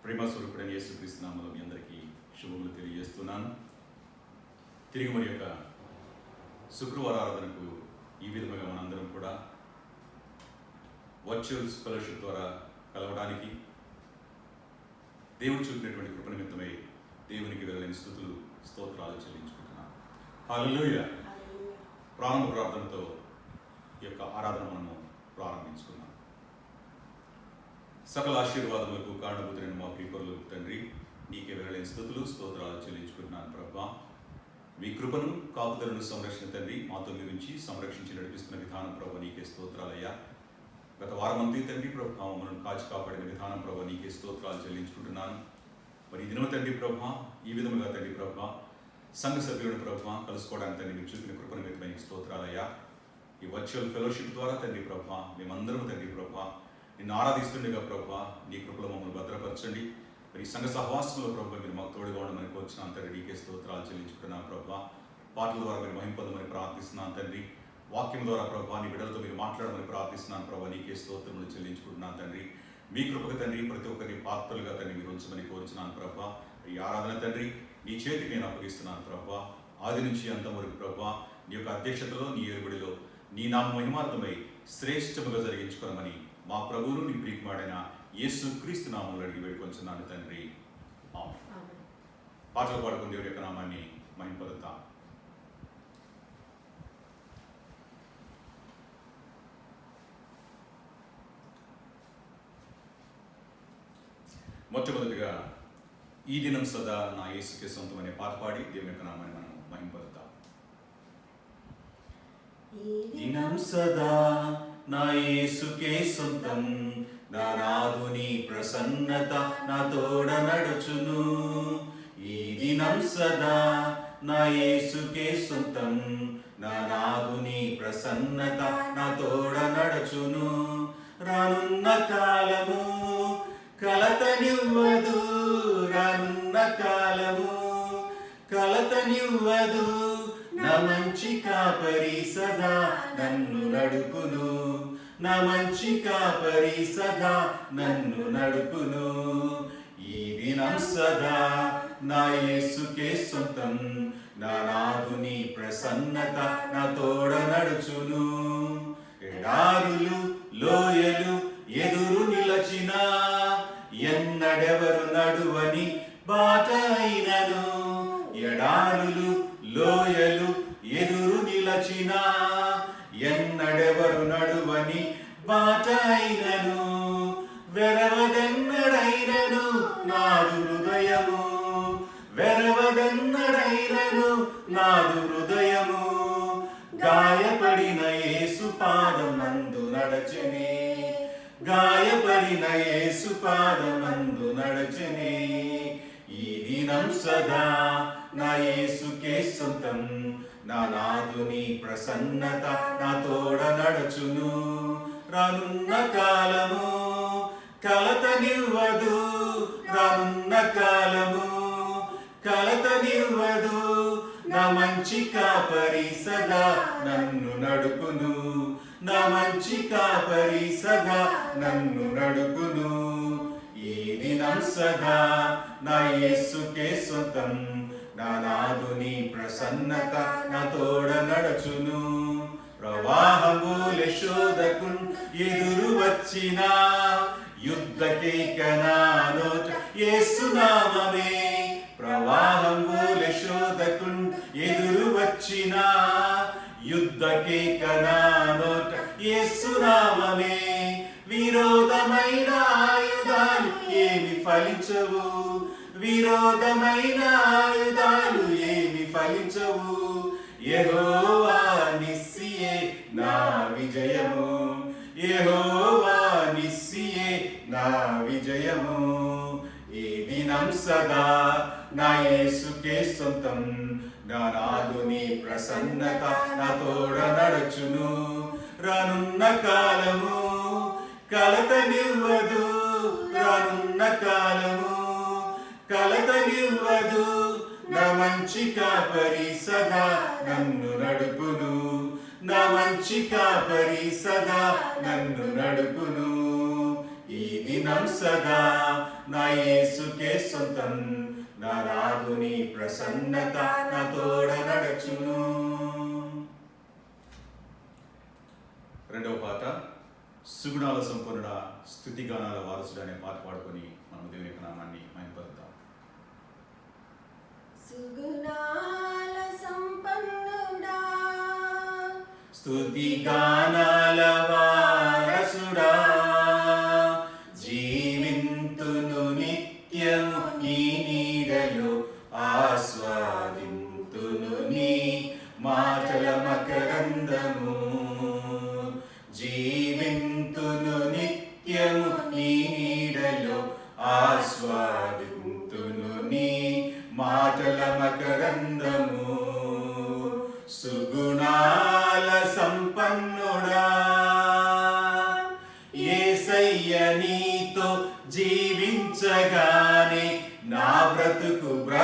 ప్రేమ స్వరూపుడైన యేసుక్రీస్తు నామములో మీ అందరికీ శుభములు తెలియజేస్తున్నాను. తిరిగి మరి యొక్క శుక్రవార ఆరాధనకు ఈ విధంగా మనందరం కూడా వర్చువల్ ఫెలోషిప్ ద్వారా కలవడానికి దేవుడు చూపినటువంటి కృప నిమిత్తమై దేవునికి వెళ్ళలేని స్తుతులు స్తోత్రాలు చెల్లించుకుంటున్నాను. హల్లెలూయా. ప్రారంభ ప్రార్థనతో ఈ యొక్క ఆరాధన మనము ప్రారంభించుకున్నాం. సకల ఆశీర్వాదములకు కారణభూతులైన మా ప్రియపరులకు తండ్రి, నీకే వెళ్ళలేని స్తుతులు స్తోత్రాలు చెల్లించుకుంటున్నాను. ప్రభా, మీ కృపను కాపుదలను సంరక్షణ తండ్రి మాతో గురించి సంరక్షించి నడిపిస్తున్న విధానం ప్రభా నీకే స్తోత్రాలయ్యా. గత వారమంతా తండ్రి ప్రభా మనల్ని కాచి కాపాడిన విధానం ప్రభా నీకే స్తోత్రాలు చెల్లించుకుంటున్నాను. మరి ఈ దినం తండ్రి ప్రభా ఈ విధముగా తండ్రి ప్రభా సంఘ సభ్యులను ప్రభా కలుసుకోవడానికి తండ్రి మీరు చూపిన కృపను మీకు స్తోత్రాలయ్యా. ఈ వర్చువల్ ఫెలోషిప్ ద్వారా తండ్రి ప్రభా మేమందరం తండ్రి ప్రభా నిన్ను ఆరాధిస్తుండగా ప్రభా నీ కృపలో మమ్మల్ని భద్రపరచండి. మరి ఈ సంఘ సహవాసంలో ప్రభా మీరు మాకు తోడుగా ఉండమని కోరుచున్నాను తండ్రి. నీకే స్తోత్రాలు చెల్లించుకుంటున్నాను ప్రభా. పాటల ద్వారా మీరు మహింపొందమని ప్రార్థిస్తున్నాను తండ్రి. వాక్యం ద్వారా ప్రభా నీ బిడ్డలతో మీరు మాట్లాడమని ప్రార్థిస్తున్నాను ప్రభా. నీకే స్తోత్రములు చెల్లించుకుంటున్నాను తండ్రి. మీ కృపకు తండ్రి ప్రతి ఒక్కరిని పాత్రలుగా తండ్రి మీరు ఉంచమని కోరుచున్నాను ప్రభా. ఈ ఆరాధన తండ్రి నీ చేతికి నేను అప్పగిస్తున్నాను ప్రభా. ఆది నుంచి అంతం వరకు ప్రభా నీ యొక్క అధ్యక్షతలో నీ ఏర్బడిలో నీ నామ మహిమార్థమై శ్రేష్టముగా జరిగించుకోమని మా ప్రభువును నీ ప్రియకుమారుడైన యేసుక్రీస్తు నామములో అడిగి వేడుకొంచున్నాను తండ్రి. ఆమేన్. పాటలు పాడుకుని దేవుడి యొక్క నామాన్ని మహింపరుద్దాం. మొట్టమొదటిగా ఈ దినం సదా నా యేసుకే సొంతం అనే పాట పాడి దేవుని యొక్క నామాన్ని మనం మహింపరుద్దాం. ఈ దినం సదా నా యేసుకే సొంతం, నా నాదుని ప్రసన్నత నా తోడ నడుచును. ఈ దినం సదా నా యేసుకే సొంతం, నా నాదుని ప్రసన్నత నా తోడ నడుచును. రానున్న కాలము కలతనివ్వదు, రానున్న కాలము కలతనివ్వదు. నా మంచి కాపరి సదా నన్ను నడుపును, నా మంచి కాపరి సదా నన్ను నడుపును. ఈ దినం సదా నా యేసుకే సొంతం, నా నాదుని ప్రసన్నత నా తోడ నడుచును. ఎడారులు లోయలు ఎదురు నిలచిన, ఎన్నడెవరు నడువని బాట అయినను. ఎడారులు లోయలు ఎదురు నిలచిన, ఎన్నడెవరు నడువని బాట అయినను. వెరవదెన్నడైనను నాదు హృదయము, వెరవదెన్నడైనను నాదు హృదయము. గాయపడిన యేసు పాదమందు నడచెనే, గాయపడిన యేసు పాదమందు నడచెనే. ఈ దినం సదా నా యేసుకే సొంతం, నా నాదుని ప్రసన్నత నా తోడ నడుచును. రానున్న కాలము కలతనివ్వదు, రానున్న కాలము కలతనివ్వదు. నా మంచి కాపరి సదా నన్ను నడుపును, నా మంచి కాపరి సదా నన్ను నడుపును. ఈ దినం సదా నా యేసుకే సొంతం, నా నాదుని ప్రసన్నత నా తోడ నడుచును. ప్రవాహములే శోధకున్ ఎదురు వచ్చిన, యుద్ధకేక నా నోట యేసు నామమే. ప్రవాహములే శోధకున్ ఎదురు వచ్చిన, యుద్ధకేక నా నోట యేసు నామమే. విరోధమైన ఆయుధాలు ఏమి ఫలించవు, విరోధమైన ఆయుధాలు ఏమి ఫలించవు. యెహోవా నిస్సియే నా విజయము, యెహోవా నిస్సియే నా విజయము. ఈ దినం సదా నా యేసుకే సొంతం, నా నాదుని ప్రసన్నత నా తోడ నడుచును. రానున్న కాలము కలతనివ్వదు, రానున్న కాలము కలతనివ్వదు. నా మంచి కాపరి సదా నన్ను నడుపును, నా మంచి కాపరి సదా నన్ను నడుపును. ఈ దినం సదా నా యేసుకే సొంతం. నా నాథుని ప్రసన్నత నా తోడ నడచును. రెండవ పాట సుగుణాల సంపన్నుడ స్తుతిగానాల వారసుడు అనే పాట పాడుకొని మనం దేవుని యొక్క నామాన్ని మహిమపరుద్దాం. సుగుణాల సంపన్నుడా స్తుతిగానాల వారసుడా జీవింతును నిత్యము నీ నీడలో ఆస్వాదింతును నీ మాటల మకరందము. జీవింతును నిత్యము నీ నీడలో ఆస్వాదింతును నీ మాటల మకరందము. సుగుణాల సంపన్నుడా యేసయ్య నీతో జీవించగానే నా బ్రతుకుగా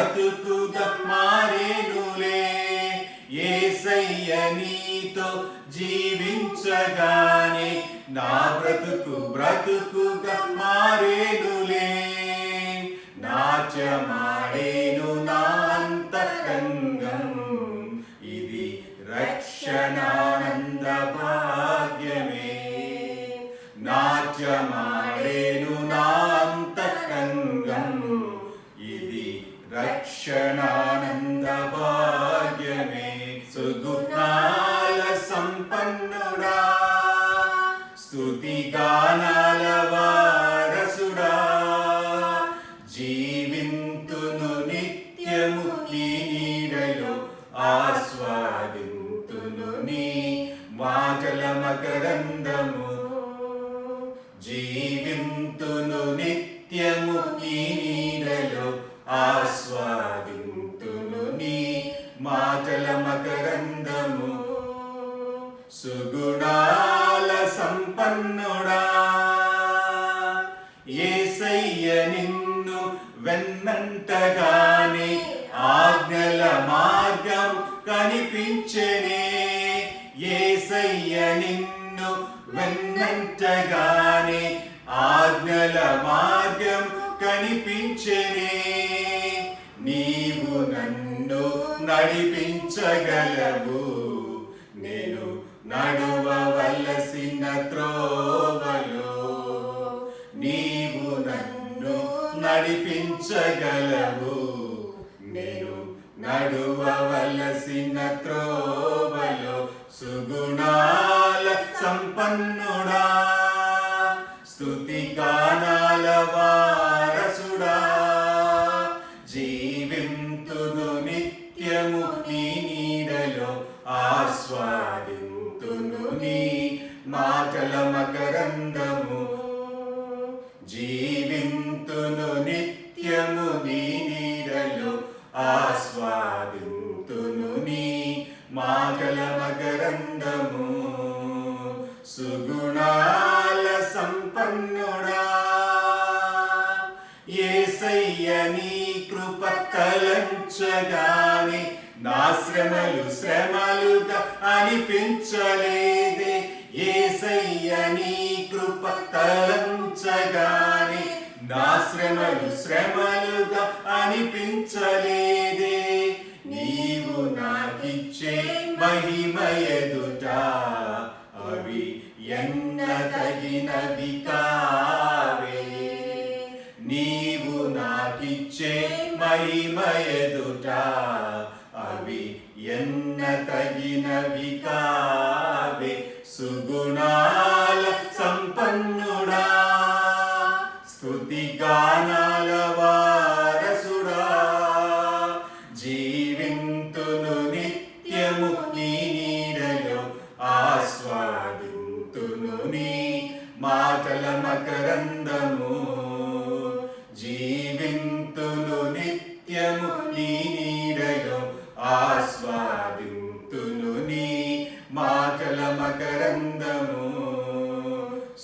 మారేనులే. యేసయ్య నీతో జీవించగానే నా బ్రతుకుగా మారేనులే. నాట్యమాడేను నా అంతరంగం ఇది రక్షణానంద భాగ్యమే. నాట్యమాడేను నా అంతరంగం ఇది రక్షణానంద భాగ్యమే. సుగుణాల సంపన్నుడా స్తుతిగానాల వారసుడా జీవింతును నిత్యము నీ నీడలో ఆస్వాదింతును నీ మాటల మకరందము. జీవింతును నిత్యము నీ నీడలో ఆస్వాదింతును నీ మాటల మకరందము. సుగుణాల సంపన్నుడా యేసయ్య నిన్ను వెన్నంటగానే ఆజ్ఞల మార్గం కనిపించెనే. యేసయ్య నిన్ను వెన్నంటగానే ఆజ్ఞల మార్గం కనిపించెనే. నీవు నన్ను నడిపించగలవు నేను నడువవలసిన త్రోవలో. నీవు నన్ను నడిపించగలవు నేను నడువవలసిన త్రోవలో. సుగుణాల సంపన్నుడా స్తుతిగానాల వారసుడా జీవింతును నిత్యము నీ నీడలో ఆస్వాదింతును నీ మాటల మకరందము. జీవింతును నిత్యము నీ నీడలో ఆస్వాదింతును నీ మాటల మకరందము. సుగుణాల సంపన్నుడా యేసయ్య నీ కృప తలంచగానే నా శ్రమలుగా అనిపించలేదే. యేసయ్య నీ కృప తలంచగానే నా శ్రమలుగా అనిపించలేదే. నీవు నాకిచ్చే మహిమ ఎదుట అవి ఎన్నదగినవి కావే. నీవు నాకిచ్చే మహిమ ఎదుట అవి ఎన్నదగినవి కావే. సుగుణాల సంపన్నుడా స్తుతిగానాల వారసుడా జీవింతును నిత్యము నీ నీడలో ఆస్వాదింతును నీ మాటల మకరందము. జీవింతును నిత్యము నీ నీడలో ఆస్వాదింతును నీ మాటల మకరందము.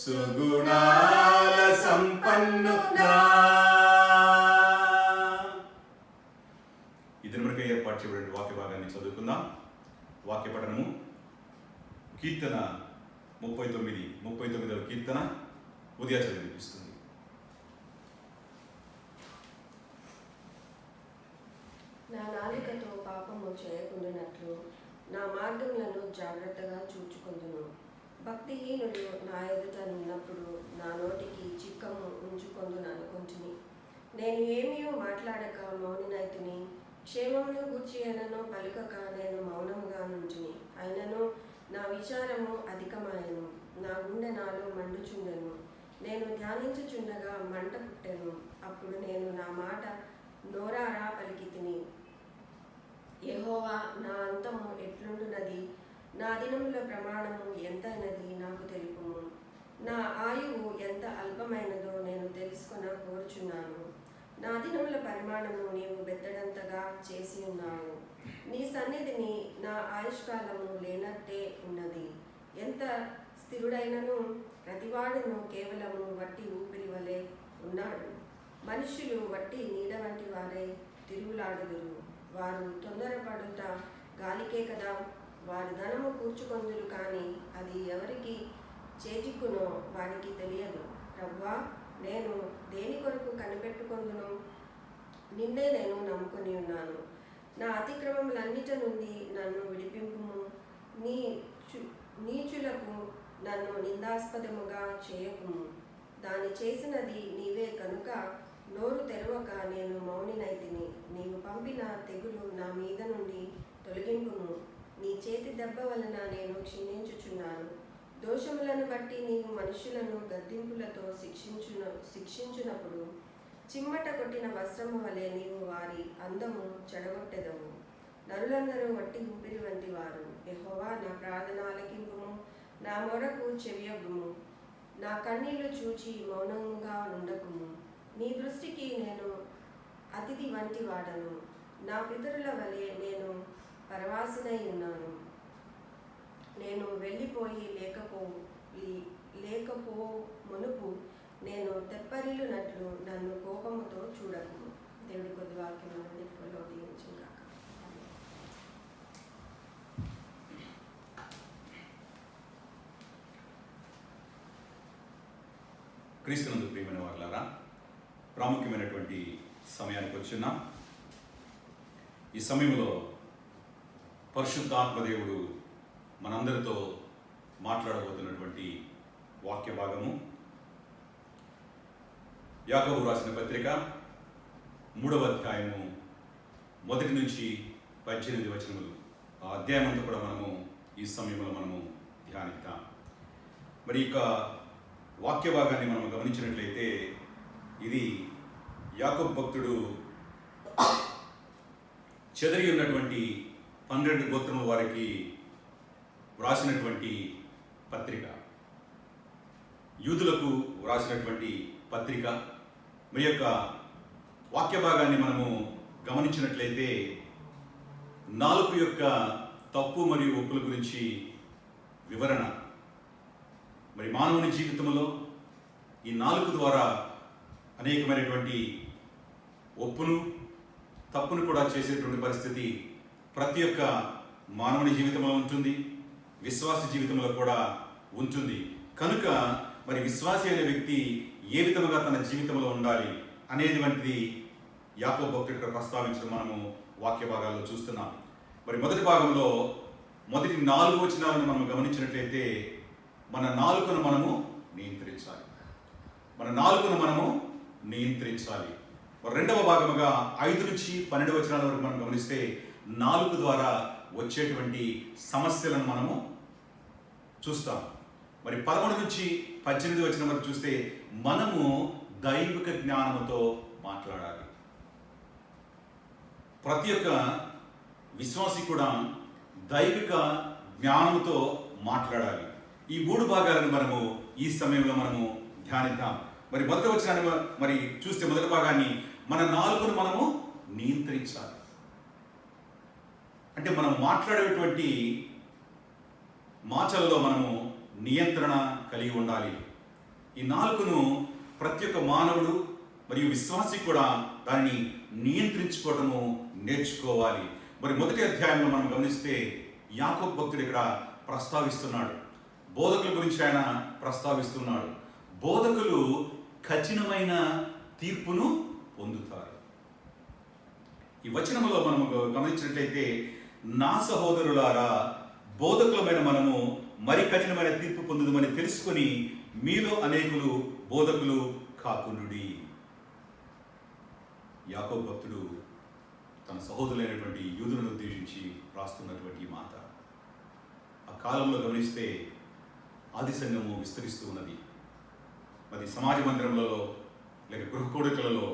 సుగుణాల సంపన్నుడా. ఇద్దరు మనకు ఏర్పాటు చేయబడిన వాక్య భాగాన్ని చదువుకుందాం. వాక్య పఠనము కీర్తన 39వ కీర్తన ఉదయ చదివిపిస్తుంది. నాలుకతో పాపము చేయకుండానట్లు నా మార్గములను జాగ్రత్తగా చూచుకొందును. భక్తిహీనుడు నా ఎదుట ఉన్నప్పుడు నా నోటికి చిక్కము ఉంచుకొందుననుకొంటిని. నేను ఏమీ మాట్లాడక మౌనినైతిని. క్షేమమును గూర్చి అయినను పలుకక నేను మౌనముగా నుంటిని. అయినను నా విచారము అధికమాయెను, నా గుండె నాలో మండుచుండెను. నేను ధ్యానించుచుండగా మంట పుట్టెను. అప్పుడు నేను నా మాట నోరారా పలికితిని. యెహోవా, నా అంతము ఎట్లుండునది? నా దినముల ప్రమాణము ఎంతైనది నాకు తెలుపుము. నా ఆయువు ఎంత అల్పమైనదో నేను తెలుసుకొన కోరుచున్నాను. నా దినముల పరిమాణము నీవు బెత్తడంతగా చేసి ఉన్నావు. నీ సన్నిధిని నా ఆయుష్కాలము లేనట్టే ఉన్నది. ఎంత స్థిరుడైనను ప్రతివాడును కేవలము వట్టి ఊపిరి వలె ఉన్నాడు. మనుష్యులు వట్టి నీడ వంటి వారై తిరుగులాడుదురు. వారు తొందరపడుట గాలికే కదా. వారు ధనము కూర్చుకొందురు, కానీ అది ఎవరికి చేజిక్కునో వారికి తెలియదు. ప్రభువా, నేను దేని కొరకు కనిపెట్టుకొందును? నిన్నే నేను నమ్ముకొని ఉన్నాను. నా అతిక్రమములన్నిటి నుండి నన్ను విడిపింపుము. నీచులకు నన్ను నిందాస్పదముగా చేయకుము. దాని చేసినది నీవే కనుక నోరు తెరవక నేను మౌనినైతిని. నీవు పంపిన తెగులు నా మీద నుండి తొలగింపుము. నీ చేతి దెబ్బ వలన నేను క్షీణించుచున్నాను. దోషములను బట్టి నీవు మనుషులను గద్దింపులతో శిక్షించునప్పుడు చిమ్మట కొట్టిన వస్త్రము వలె నీవు వారి అందము చెడగొట్టెదవు. నరులందరూ వట్టి ఊపిరి వంటి వారు. యెహోవా, నా ప్రార్థన ఆలకింపుము. నా మొరకు చెవియొగ్గుము. నా కన్నీళ్లు చూచి మౌనంగా ఉండకుము. నీ దృష్టికి నేను అతిథి వంటి వాడను. నా పితరుల వలె నేను పరవాసినై ఉన్నాను. నేను వెళ్ళిపోయి లేకపో మునుపు నేను తెప్పరిల్లునట్లు నన్ను కోపముతో చూడకు. దేవుడి కొద్ది వాక్యం నిప్పులో దీవించును గాక. క్రీస్తునందు ప్రియమైన వారులారా, ప్రాముఖ్యమైనటువంటి సమయానికి వచ్చున్నాం. ఈ సమయంలో పరిశుద్ధాత్మదేవుడు మనందరితో మాట్లాడబోతున్నటువంటి వాక్య భాగము యాకోబు రాసిన పత్రిక 3వ అధ్యాయము 1 నుంచి 18 వచనములు. ఆ అధ్యాయం అంతా కూడా మనము ఈ సమయంలో మనము ధ్యానిద్దాం. మరి ఇక వాక్య భాగాన్ని మనం గమనించినట్లయితే ఇది యాకోబు భక్తుడు చెదరి ఉన్నటువంటి 12 గోత్రముల వారికి వ్రాసినటువంటి పత్రిక, యూదులకు వ్రాసినటువంటి పత్రిక. మరి యొక్క వాక్య భాగాన్ని మనము గమనించినట్లయితే నాలుక యొక్క తప్పు మరియు ఒప్పుల గురించి వివరణ. మరి మానవుని జీవితంలో ఈ నాలుక ద్వారా అనేకమైనటువంటి ఒప్పును తప్పును కూడా చేసేటువంటి పరిస్థితి ప్రతి ఒక్క మానవుని జీవితంలో ఉంటుంది, విశ్వాస జీవితంలో కూడా ఉంటుంది. కనుక మరి విశ్వాసి అనే వ్యక్తి ఏ విధముగా తన జీవితంలో ఉండాలి అనేది వంటిది యాకోబు భక్తుడు ప్రస్తావించడం మనము వాక్య భాగాల్లో చూస్తున్నాం. మరి మొదటి భాగంలో మొదటి 4 వచనాలను మనం గమనించినట్లయితే మన నాలుకను మనము నియంత్రించాలి. మరి రెండవ భాగముగా 5 నుంచి 12 వచనాల వరకు మనం గమనిస్తే నాలుక ద్వారా వచ్చేటువంటి సమస్యలను మనము చూస్తాం. మరి 11 నుంచి 18 వచనం వరకు చూస్తే మనము దైవిక జ్ఞానముతో మాట్లాడాలి. ప్రతి ఒక్క విశ్వాసి కూడా దైవిక జ్ఞానముతో మాట్లాడాలి. ఈ 3 భాగాలను మనము ఈ సమయంలో మనము ధ్యానిద్దాం. మరి మొదటి వచనాన్ని మరి చూస్తే మొదటి భాగాన్ని మన నాలుకను మనము నియంత్రించాలి. అంటే మనం మాట్లాడేటువంటి మాటల్లో మనము నియంత్రణ కలిగి ఉండాలి. ఈ నాలుకను ప్రతి ఒక్క మానవుడు మరియు విశ్వాసి కూడా దానిని నియంత్రించుకోవడము నేర్చుకోవాలి. మరి మొదటి అధ్యాయంలో మనం గమనిస్తే యాకోబు భక్తుడు ఇక్కడ ప్రస్తావిస్తున్నాడు. బోధకుల గురించి ఆయన ప్రస్తావిస్తున్నాడు. బోధకులు కఠినమైన తీర్పును పొందుతారు. ఈ వచనంలో మనము గమనించినట్లయితే, నా సహోదరులారా, బోధకులమైన మనము మరి కఠినమైన తీర్పు పొందుదమని తెలుసుకొని మీలో అనేకులు బోధకులు కాకుండుడి. యాకోబు భక్తుడు తన సహోదరులైనటువంటి యూదులను ఉద్దేశించి రాస్తున్నటువంటి మాట. ఆ కాలంలో గమనిస్తే ఆది సంఘము విస్తరిస్తూ ఉన్నది. మరి సమాజ మందిరములలో లేక గృహకూడికలలో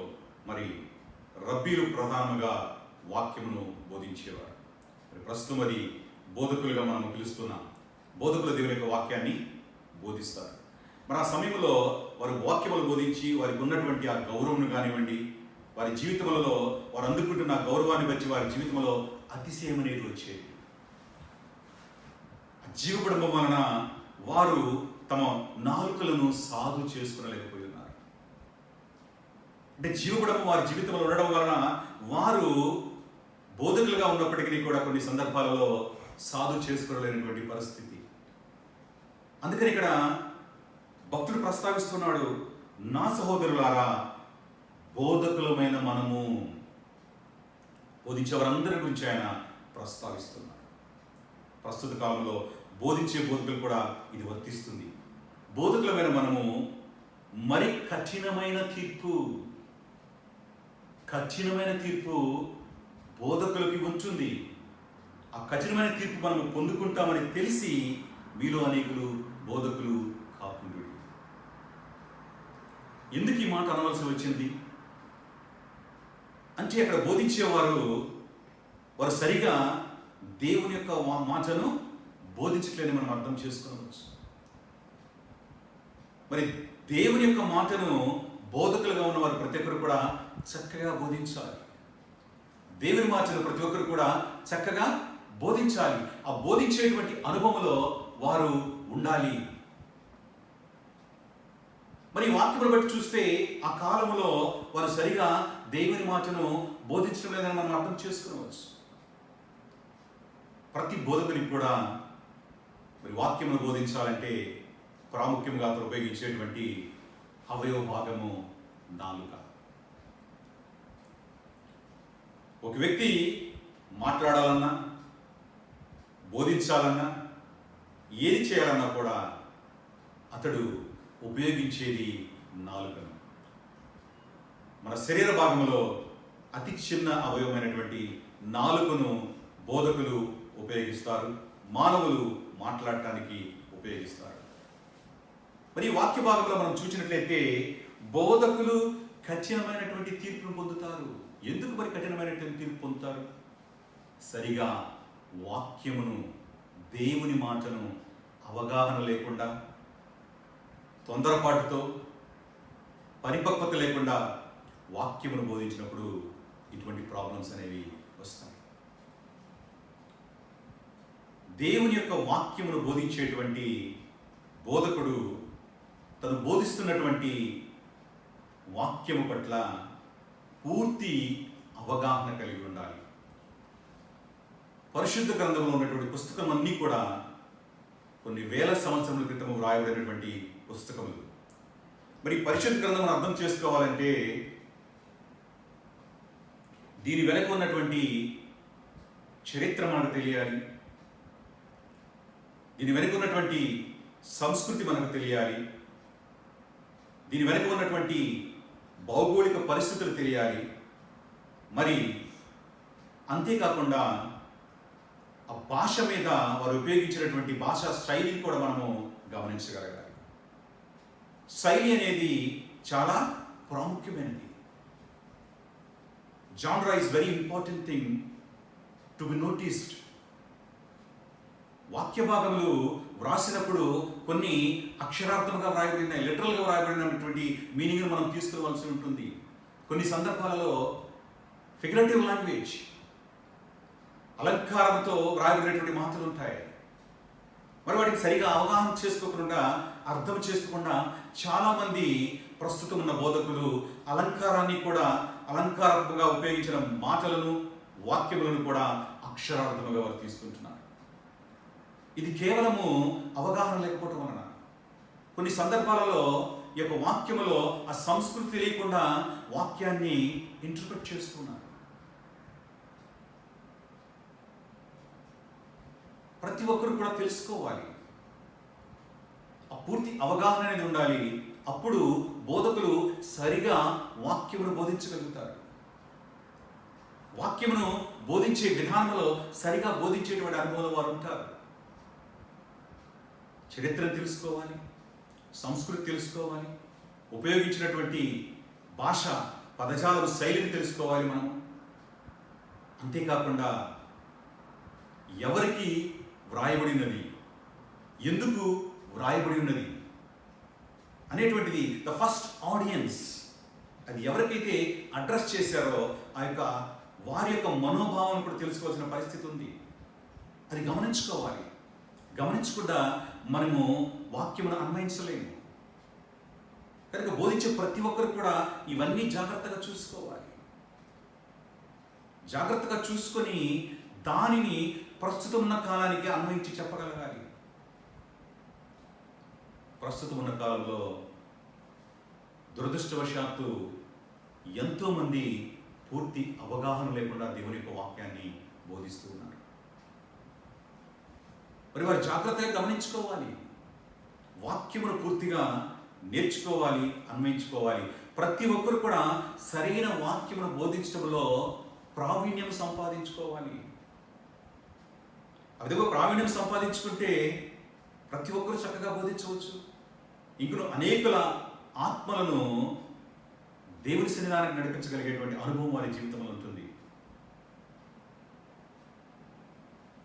మరి రబ్బీలు ప్రధానంగా వాక్యమును బోధించేవారు. మరి ప్రస్తుతం అది బోధకులుగా మనం పిలుస్తున్నాం. బోధకుల దేవుని యొక్క వాక్యాన్ని బోధిస్తారు. మరి ఆ సమయంలో వారు వాక్యములు బోధించి వారికి ఉన్నటువంటి ఆ గౌరవం కానివ్వండి, వారి జీవితంలో వారు అందుకుంటున్న గౌరవాన్ని బట్టి వారి జీవితంలో అతిశయం అనేది వచ్చేది. జీవకుటుంబం వలన వారు తమ నాలుకలను సాధు చేసుకునలేకపోయి ఉన్నారు. అంటే జీవకుటుంబం వారి జీవితంలో ఉండడం వలన వారు బోధకులుగా ఉన్నప్పటికీ కూడా కొన్ని సందర్భాలలో సాధు చేసుకోలేనటువంటి పరిస్థితి. అందుకని ఇక్కడ భక్తుడు ప్రస్తావిస్తున్నాడు, నా సహోదరులారా, బోధకులమైన మనము. బోధించే వారందరి గురించి ఆయన ప్రస్తావిస్తున్నాడు. ప్రస్తుత కాలంలో బోధించే బోధకులు కూడా ఇది వర్తిస్తుంది. బోధకులమైన మనము మరి కఠినమైన తీర్పు బోధకులకి ఉంచుంది. ఆ కఠినమైన తీర్పు మనము పొందుకుంటామని తెలిసి మీలో అనేకులు బోధకులు కాకుండా. ఎందుకు ఈ మాట అనవలసి వచ్చింది అంటే, అక్కడ బోధించేవారు వారు సరిగా దేవుని యొక్క మాటను బోధించట్లేదని మనం అర్థం చేసుకోవచ్చు. మరి దేవుని యొక్క మాటను బోధకులుగా ఉన్న వారు ప్రతి ఒక్కరు కూడా చక్కగా బోధించాలి. దేవుని మాటను ప్రతి ఒక్కరు కూడా చక్కగా బోధించాలి. ఆ బోధించేటువంటి అనుభవంలో వారు ఉండాలి. మరి వాక్యమును బట్టి చూస్తే ఆ కాలంలో వారు సరిగా దేవుని మాటను బోధించడం లేదని మనం అర్థం చేసుకోవచ్చు. ప్రతి బోధకునికి కూడా మరి వాక్యమును బోధించాలంటే ప్రాముఖ్యంగా ఉపయోగించేటువంటి అవయవ భాగము నాలుక. ఒక వ్యక్తి మాట్లాడాలన్నా, బోధించాలన్నా, ఏది చేయాలన్నా కూడా అతడు ఉపయోగించేది నాలుకను. మన శరీర భాగంలో అతి చిన్న అవయవమైనటువంటి నాలుకను బోధకులు ఉపయోగిస్తారు, మానవులు మాట్లాడటానికి ఉపయోగిస్తారు. మరి వాక్య భాగంలో మనం చూసినట్లయితే బోధకులు కఠినమైనటువంటి తీర్పును పొందుతారు. ఎందుకు మరి కఠినమైనటువంటి తీర్పు పొందుతారు? సరిగా వాక్యమును, దేవుని మాటను అవగాహన లేకుండా, తొందరపాటుతో, పరిపక్వత లేకుండా వాక్యమును బోధించినప్పుడు ఇటువంటి ప్రాబ్లమ్స్ అనేవి వస్తాయి. దేవుని యొక్క వాక్యమును బోధించేటువంటి బోధకుడు తను బోధిస్తున్నటువంటి వాక్యము పట్ల పూర్తి అవగాహన కలిగి ఉండాలి. పరిశుద్ధ గ్రంథంలో ఉన్నటువంటి పుస్తకం అన్నీ కూడా కొన్ని వేల సంవత్సరముల క్రితం వ్రాయబడినటువంటి పుస్తకములు. మరి పరిశుద్ధ గ్రంథం అర్థం చేసుకోవాలంటే దీని వెనక ఉన్నటువంటి చరిత్ర మనకు తెలియాలి, దీని వెనక ఉన్నటువంటి సంస్కృతి మనకు తెలియాలి, దీని వెనక ఉన్నటువంటి భౌగోళిక పరిస్థితులు తెలియాలి. మరి అంతేకాకుండా ఆ భాష మీద వారు ఉపయోగించినటువంటి భాషా శైలిని కూడా మనము గమనించగలగాలి. శైలి అనేది చాలా ప్రాముఖ్యమైనది. genre is very important thing to be noticed. వాక్య భాగములు వ్రాసినప్పుడు కొన్ని అక్షరార్థంగా వ్రాయబడిన, లిటరల్గా వ్రాయబడినటువంటి మీనింగ్ మనం తీసుకోవాల్సి ఉంటుంది. కొన్ని సందర్భాలలో ఫిగరేటివ్ లాంగ్వేజ్, అలంకారంతో వ్రాయబడినటువంటి మాటలు ఉంటాయి. మరి వాటికి సరిగా అవగాహన చేసుకోకుండా, అర్థం చేసుకోకుండా చాలామంది ప్రస్తుతం ఉన్న బోధకులు అలంకారాన్ని కూడా, అలంకారాత్మకంగా ఉపయోగించిన మాటలను, వాక్యములను కూడా అక్షరార్థముగా వారు తీసుకుంటున్నారు. ఇది కేవలము అవగాహన లేకపోవటం వలన. కొన్ని సందర్భాలలో ఈ యొక్క వాక్యములో ఆ సంస్కృతి తెలియకుండా వాక్యాన్ని ఇంటర్ప్రెట్ చేస్తున్నారు. ప్రతి ఒక్కరు కూడా తెలుసుకోవాలి. ఆ పూర్తి అవగాహన అనేది ఉండాలి. అప్పుడు బోధకులు సరిగా వాక్యమును బోధించగలుగుతారు. వాక్యమును బోధించే విధానంలో సరిగా బోధించేటువంటి అనుభవం వారు ఉంటారు. చరిత్రను తెలుసుకోవాలి, సంస్కృతి తెలుసుకోవాలి, ఉపయోగించినటువంటి భాష పదజాల శైలిని తెలుసుకోవాలి మనం. అంతేకాకుండా ఎవరికి వ్రాయబడినది, ఎందుకు వ్రాయబడి ఉన్నది అనేటువంటిది ద ఫస్ట్ ఆడియన్స్, అది ఎవరికైతే అడ్రస్ చేశారో వారి యొక్క మనోభావం కూడా తెలుసుకోవాల్సిన పరిస్థితి ఉంది. అది గమనించుకోవాలి. గమనించకుండా మనము వాక్యమును అన్వయించలేము. కనుక బోధించే ప్రతి ఒక్కరు కూడా ఇవన్నీ జాగ్రత్తగా చూసుకోవాలి. జాగ్రత్తగా చూసుకొని దానిని ప్రస్తుతం ఉన్న కాలానికి అన్వయించి చెప్పగలగాలి. ప్రస్తుతం ఉన్న కాలంలో దురదృష్టవశాత్తు ఎంతోమంది పూర్తి అవగాహన లేకుండా దేవుని యొక్క వాక్యాన్ని బోధిస్తూ ఉన్నారు. మరి వారు జాగ్రత్తగా గమనించుకోవాలి. వాక్యమును పూర్తిగా నేర్చుకోవాలి, అన్వయించుకోవాలి. ప్రతి ఒక్కరు కూడా సరైన వాక్యమును బోధించడంలో ప్రావీణ్యం సంపాదించుకోవాలి. అదిగో ప్రావీణ్యం సంపాదించుకుంటే ప్రతి ఒక్కరు చక్కగా బోధించవచ్చు. ఇంకను అనేకుల ఆత్మలను దేవుని సన్నిధానానికి నడిపించగలిగేటువంటి అనుభవం వారి జీవితంలో ఉంటుంది.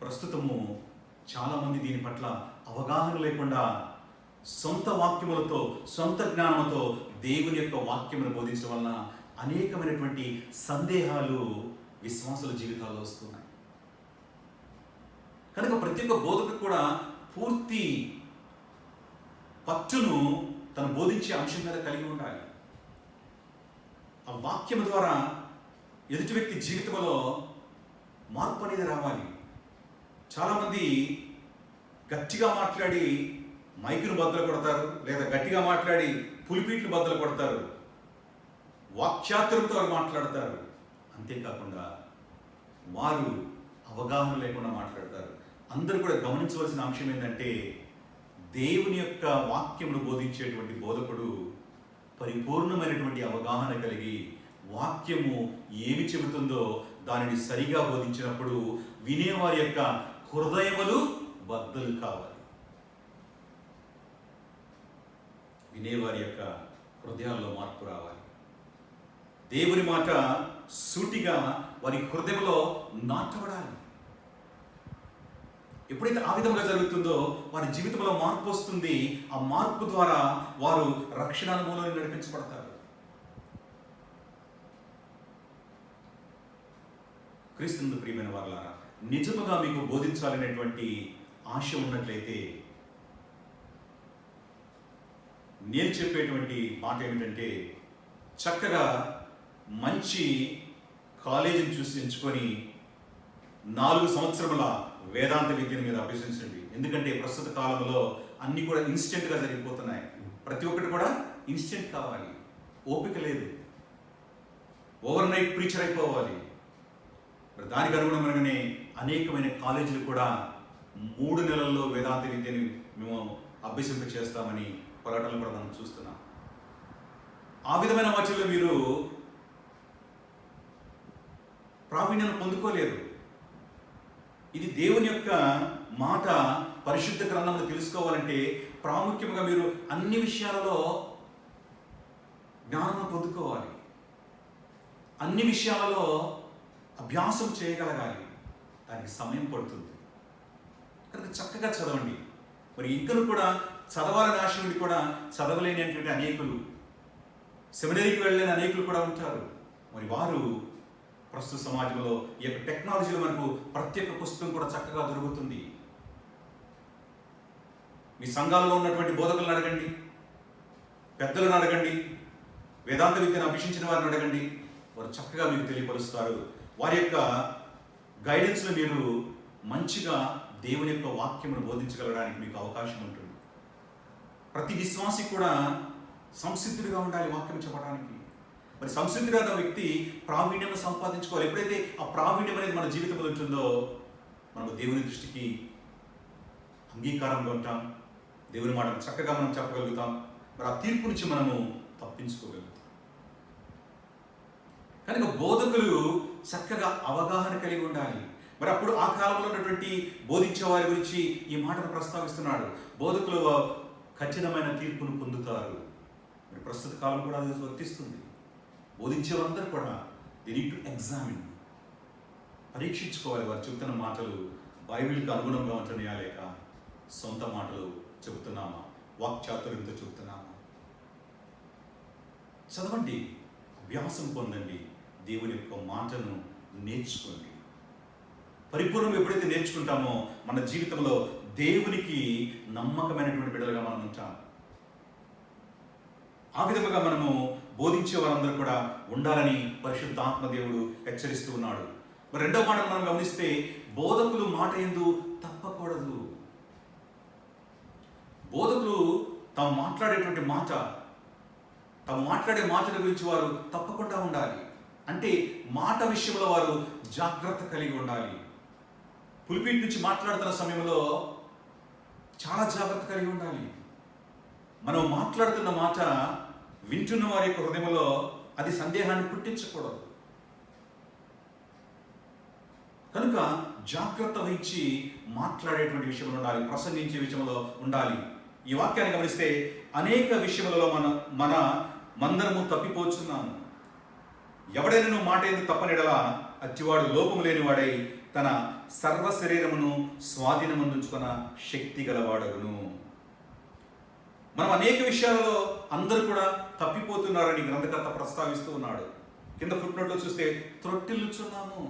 ప్రస్తుతము చాలామంది దీని పట్ల అవగాహన లేకుండా సొంత వాక్యములతో, సొంత జ్ఞానంతో దేవుని యొక్క వాక్యమును బోధించడం వలన అనేకమైనటువంటి సందేహాలు విశ్వాసుల జీవితాల్లో వస్తున్నాయి. కనుక ప్రతి ఒక్క బోధకుడు కూడా పూర్తి పట్టును తను బోధించే అంశం మీద కలిగి ఉండాలి. ఆ వాక్యం ద్వారా ఎదుటి వ్యక్తి జీవితంలో మార్పు అనేది రావాలి. చాలామంది గట్టిగా మాట్లాడి మైకును బద్దలు కొడతారు, లేదా గట్టిగా మాట్లాడి పులిపీట్లు బద్దలు కొడతారు, వాక్యాతులతో వారు మాట్లాడతారు. అంతేకాకుండా వారు అవగాహన లేకుండా మాట్లాడతారు. అందరూ కూడా గమనించవలసిన అంశం ఏంటంటే దేవుని యొక్క వాక్యమును బోధించేటువంటి బోధకుడు పరిపూర్ణమైనటువంటి అవగాహన కలిగి వాక్యము ఏమి చెబుతుందో దానిని సరిగా బోధించినప్పుడు వినేవారి యొక్క హృదయములు బద్దలు కావాలి. వినేవారి యొక్క హృదయాల్లో మార్పు రావాలి. దేవుని మాట సూటిగా వారి హృదయంలో నాటబడాలి. ఎప్పుడైతే ఆ విధంగా జరుగుతుందో వారి జీవితంలో మార్పు వస్తుంది. ఆ మార్పు ద్వారా వారు రక్షణ అనుభవంలో నడిపించబడతారు. క్రీస్తునందు ప్రియమైన వారలారా, నిజముగా మీకు బోధించాలనేటువంటి ఆశ ఉన్నట్లయితే నేను చెప్పేటువంటి మాట ఏమిటంటే చక్కగా మంచి కాలేజీని చూసి ఎంచుకొని 4 సంవత్సరముల వేదాంత విద్యను మీరు అభ్యసించండి. ఎందుకంటే ప్రస్తుత కాలంలో అన్నీ కూడా ఇన్స్టెంట్గా జరిగిపోతున్నాయి. ప్రతి ఒక్కటి కూడా ఇన్స్టెంట్ కావాలి. ఓపిక లేదు. ఓవర్ నైట్ ప్రీచర్ అయిపోవాలి. దానికి అనుగుణంగానే అనేకమైన కాలేజీలు కూడా 3 నెలల్లో వేదాంత విద్యని మేము అభ్యసింప చేస్తామని పోరాటాలు కూడా మనం చూస్తున్నాం. ఆ విధమైన వాటిల్లో మీరు ప్రావీణ్యం పొందుకోలేరు. ఇది దేవుని యొక్క మాట పరిశుద్ధ గ్రంథంలో తెలుసుకోవాలంటే ప్రాముఖ్యంగా మీరు అన్ని విషయాలలో జ్ఞానం పొందుకోవాలి. అన్ని విషయాలలో అభ్యాసం చేయగలగాలి. దానికి సమయం పడుతుంది. కనుక చక్కగా చదవండి. మరి ఇంకను కూడా చదవాలని ఆశ ఉండి కూడా చదవలేనటువంటి అనేకులు, సెమినరీకి వెళ్ళలేని అనేకులు కూడా ఉంటారు. మరి వారు ప్రస్తుత సమాజంలో ఈ యొక్క టెక్నాలజీలో మనకు ప్రత్యేక పుస్తకం కూడా చక్కగా దొరుకుతుంది. మీ సంఘాలలో ఉన్నటువంటి బోధకులను అడగండి, పెద్దలను అడగండి, వేదాంత విద్యను అభ్యసించిన వారిని అడగండి. వారు చక్కగా మీకు తెలియపరుస్తారు. వారి యొక్క గైడెన్స్లో మీరు మంచిగా దేవుని యొక్క వాక్యమును బోధించగలడానికి మీకు అవకాశం ఉంటుంది. ప్రతి విశ్వాసి కూడా సంసిద్ధుడిగా ఉండాలి వాక్యం చెప్పడానికి. మరి సంసిద్ధుడైన వ్యక్తి ప్రావీణ్యం సంపాదించుకోవాలి. ఎప్పుడైతే ఆ ప్రావీణ్యం అనేది మన జీవితంలో ఉంటుందో మనకు దేవుని దృష్టికి అంగీకారంగా ఉంటాం, దేవుని మాటను చక్కగా మనం చెప్పగలుగుతాం, మరి ఆ తీర్పు నుంచి మనము తప్పించుకోగలుగుతాం. కనుక బోధకులు చక్కగా అవగాహన కలిగి ఉండాలి. మరి అప్పుడు ఆ కాలంలో ఉన్నటువంటి బోధించే వారి గురించి ఈ మాటను ప్రస్తావిస్తున్నాడు. బోధకులు ఖచ్చితమైన తీర్పును పొందుతారు. మరి ప్రస్తుత కాలం కూడా అది వర్తిస్తుంది. బోధించే వారందరూ కూడా దే నీడ్ టు ఎగ్జామిన్, పరీక్షించుకోవాలి. వారు చెబుతున్న మాటలు బైబిల్కి అనుగుణంగా ఉంటున్నాయా, లేక సొంత మాటలు చెబుతున్నామా, వాక్చాతుర్యంతో చెబుతున్నామా. చదవండి, అభ్యాసం పొందండి, దేవుని యొక్క మాటను నేర్చుకోండి. పరిపూర్ణం ఎప్పుడైతే నేర్చుకుంటామో మన జీవితంలో దేవునికి నమ్మకమైనటువంటి బిడ్డలుగా మనం ఉంటాం. ఆ విధముగా మనము బోధించే వారందరూ కూడా ఉండాలని పరిశుద్ధాత్మ దేవుడు హెచ్చరిస్తూ ఉన్నాడు. మరి రెండవ మాట మనం గమనిస్తే, బోధకులు మాట యందు తప్పకూడదు. బోధకులు తాము మాట్లాడేటువంటి మాట, తాము మాట్లాడే మాటల గురించి వారు తప్పకుండా ఉండాలి. అంటే మాట విషయంలో వారు జాగ్రత్త కలిగి ఉండాలి. పులిపిట్ నుంచి మాట్లాడుతున్న సమయంలో చాలా జాగ్రత్త కలిగి ఉండాలి. మనం మాట్లాడుతున్న మాట వింటున్న వారి యొక్క హృదయంలో అది సందేహాన్ని పుట్టించకూడదు. కనుక జాగ్రత్త వహించి మాట్లాడేటువంటి విషయంలో ఉండాలి, ప్రసంగించే విషయంలో ఉండాలి. ఈ వాక్యాన్ని గమనిస్తే, అనేక విషయములలో మందరము తప్పిపోచున్నాము. ఎవడైనా మాట ఎందుకు తప్పనిడలా అచ్చివాడు లోపము లేనివాడై తన సర్వ శరీరమును స్వాధీనమందుంచుకున్న శక్తి గలవాడగును. మనం అనేక విషయాలలో అందరూ కూడా తప్పిపోతున్నారని గ్రంథకర్త ప్రస్తావిస్తూ ఉన్నాడు. కింద ఫుట్నోట్లో చూస్తే త్రొట్టిల్లుచున్నారు.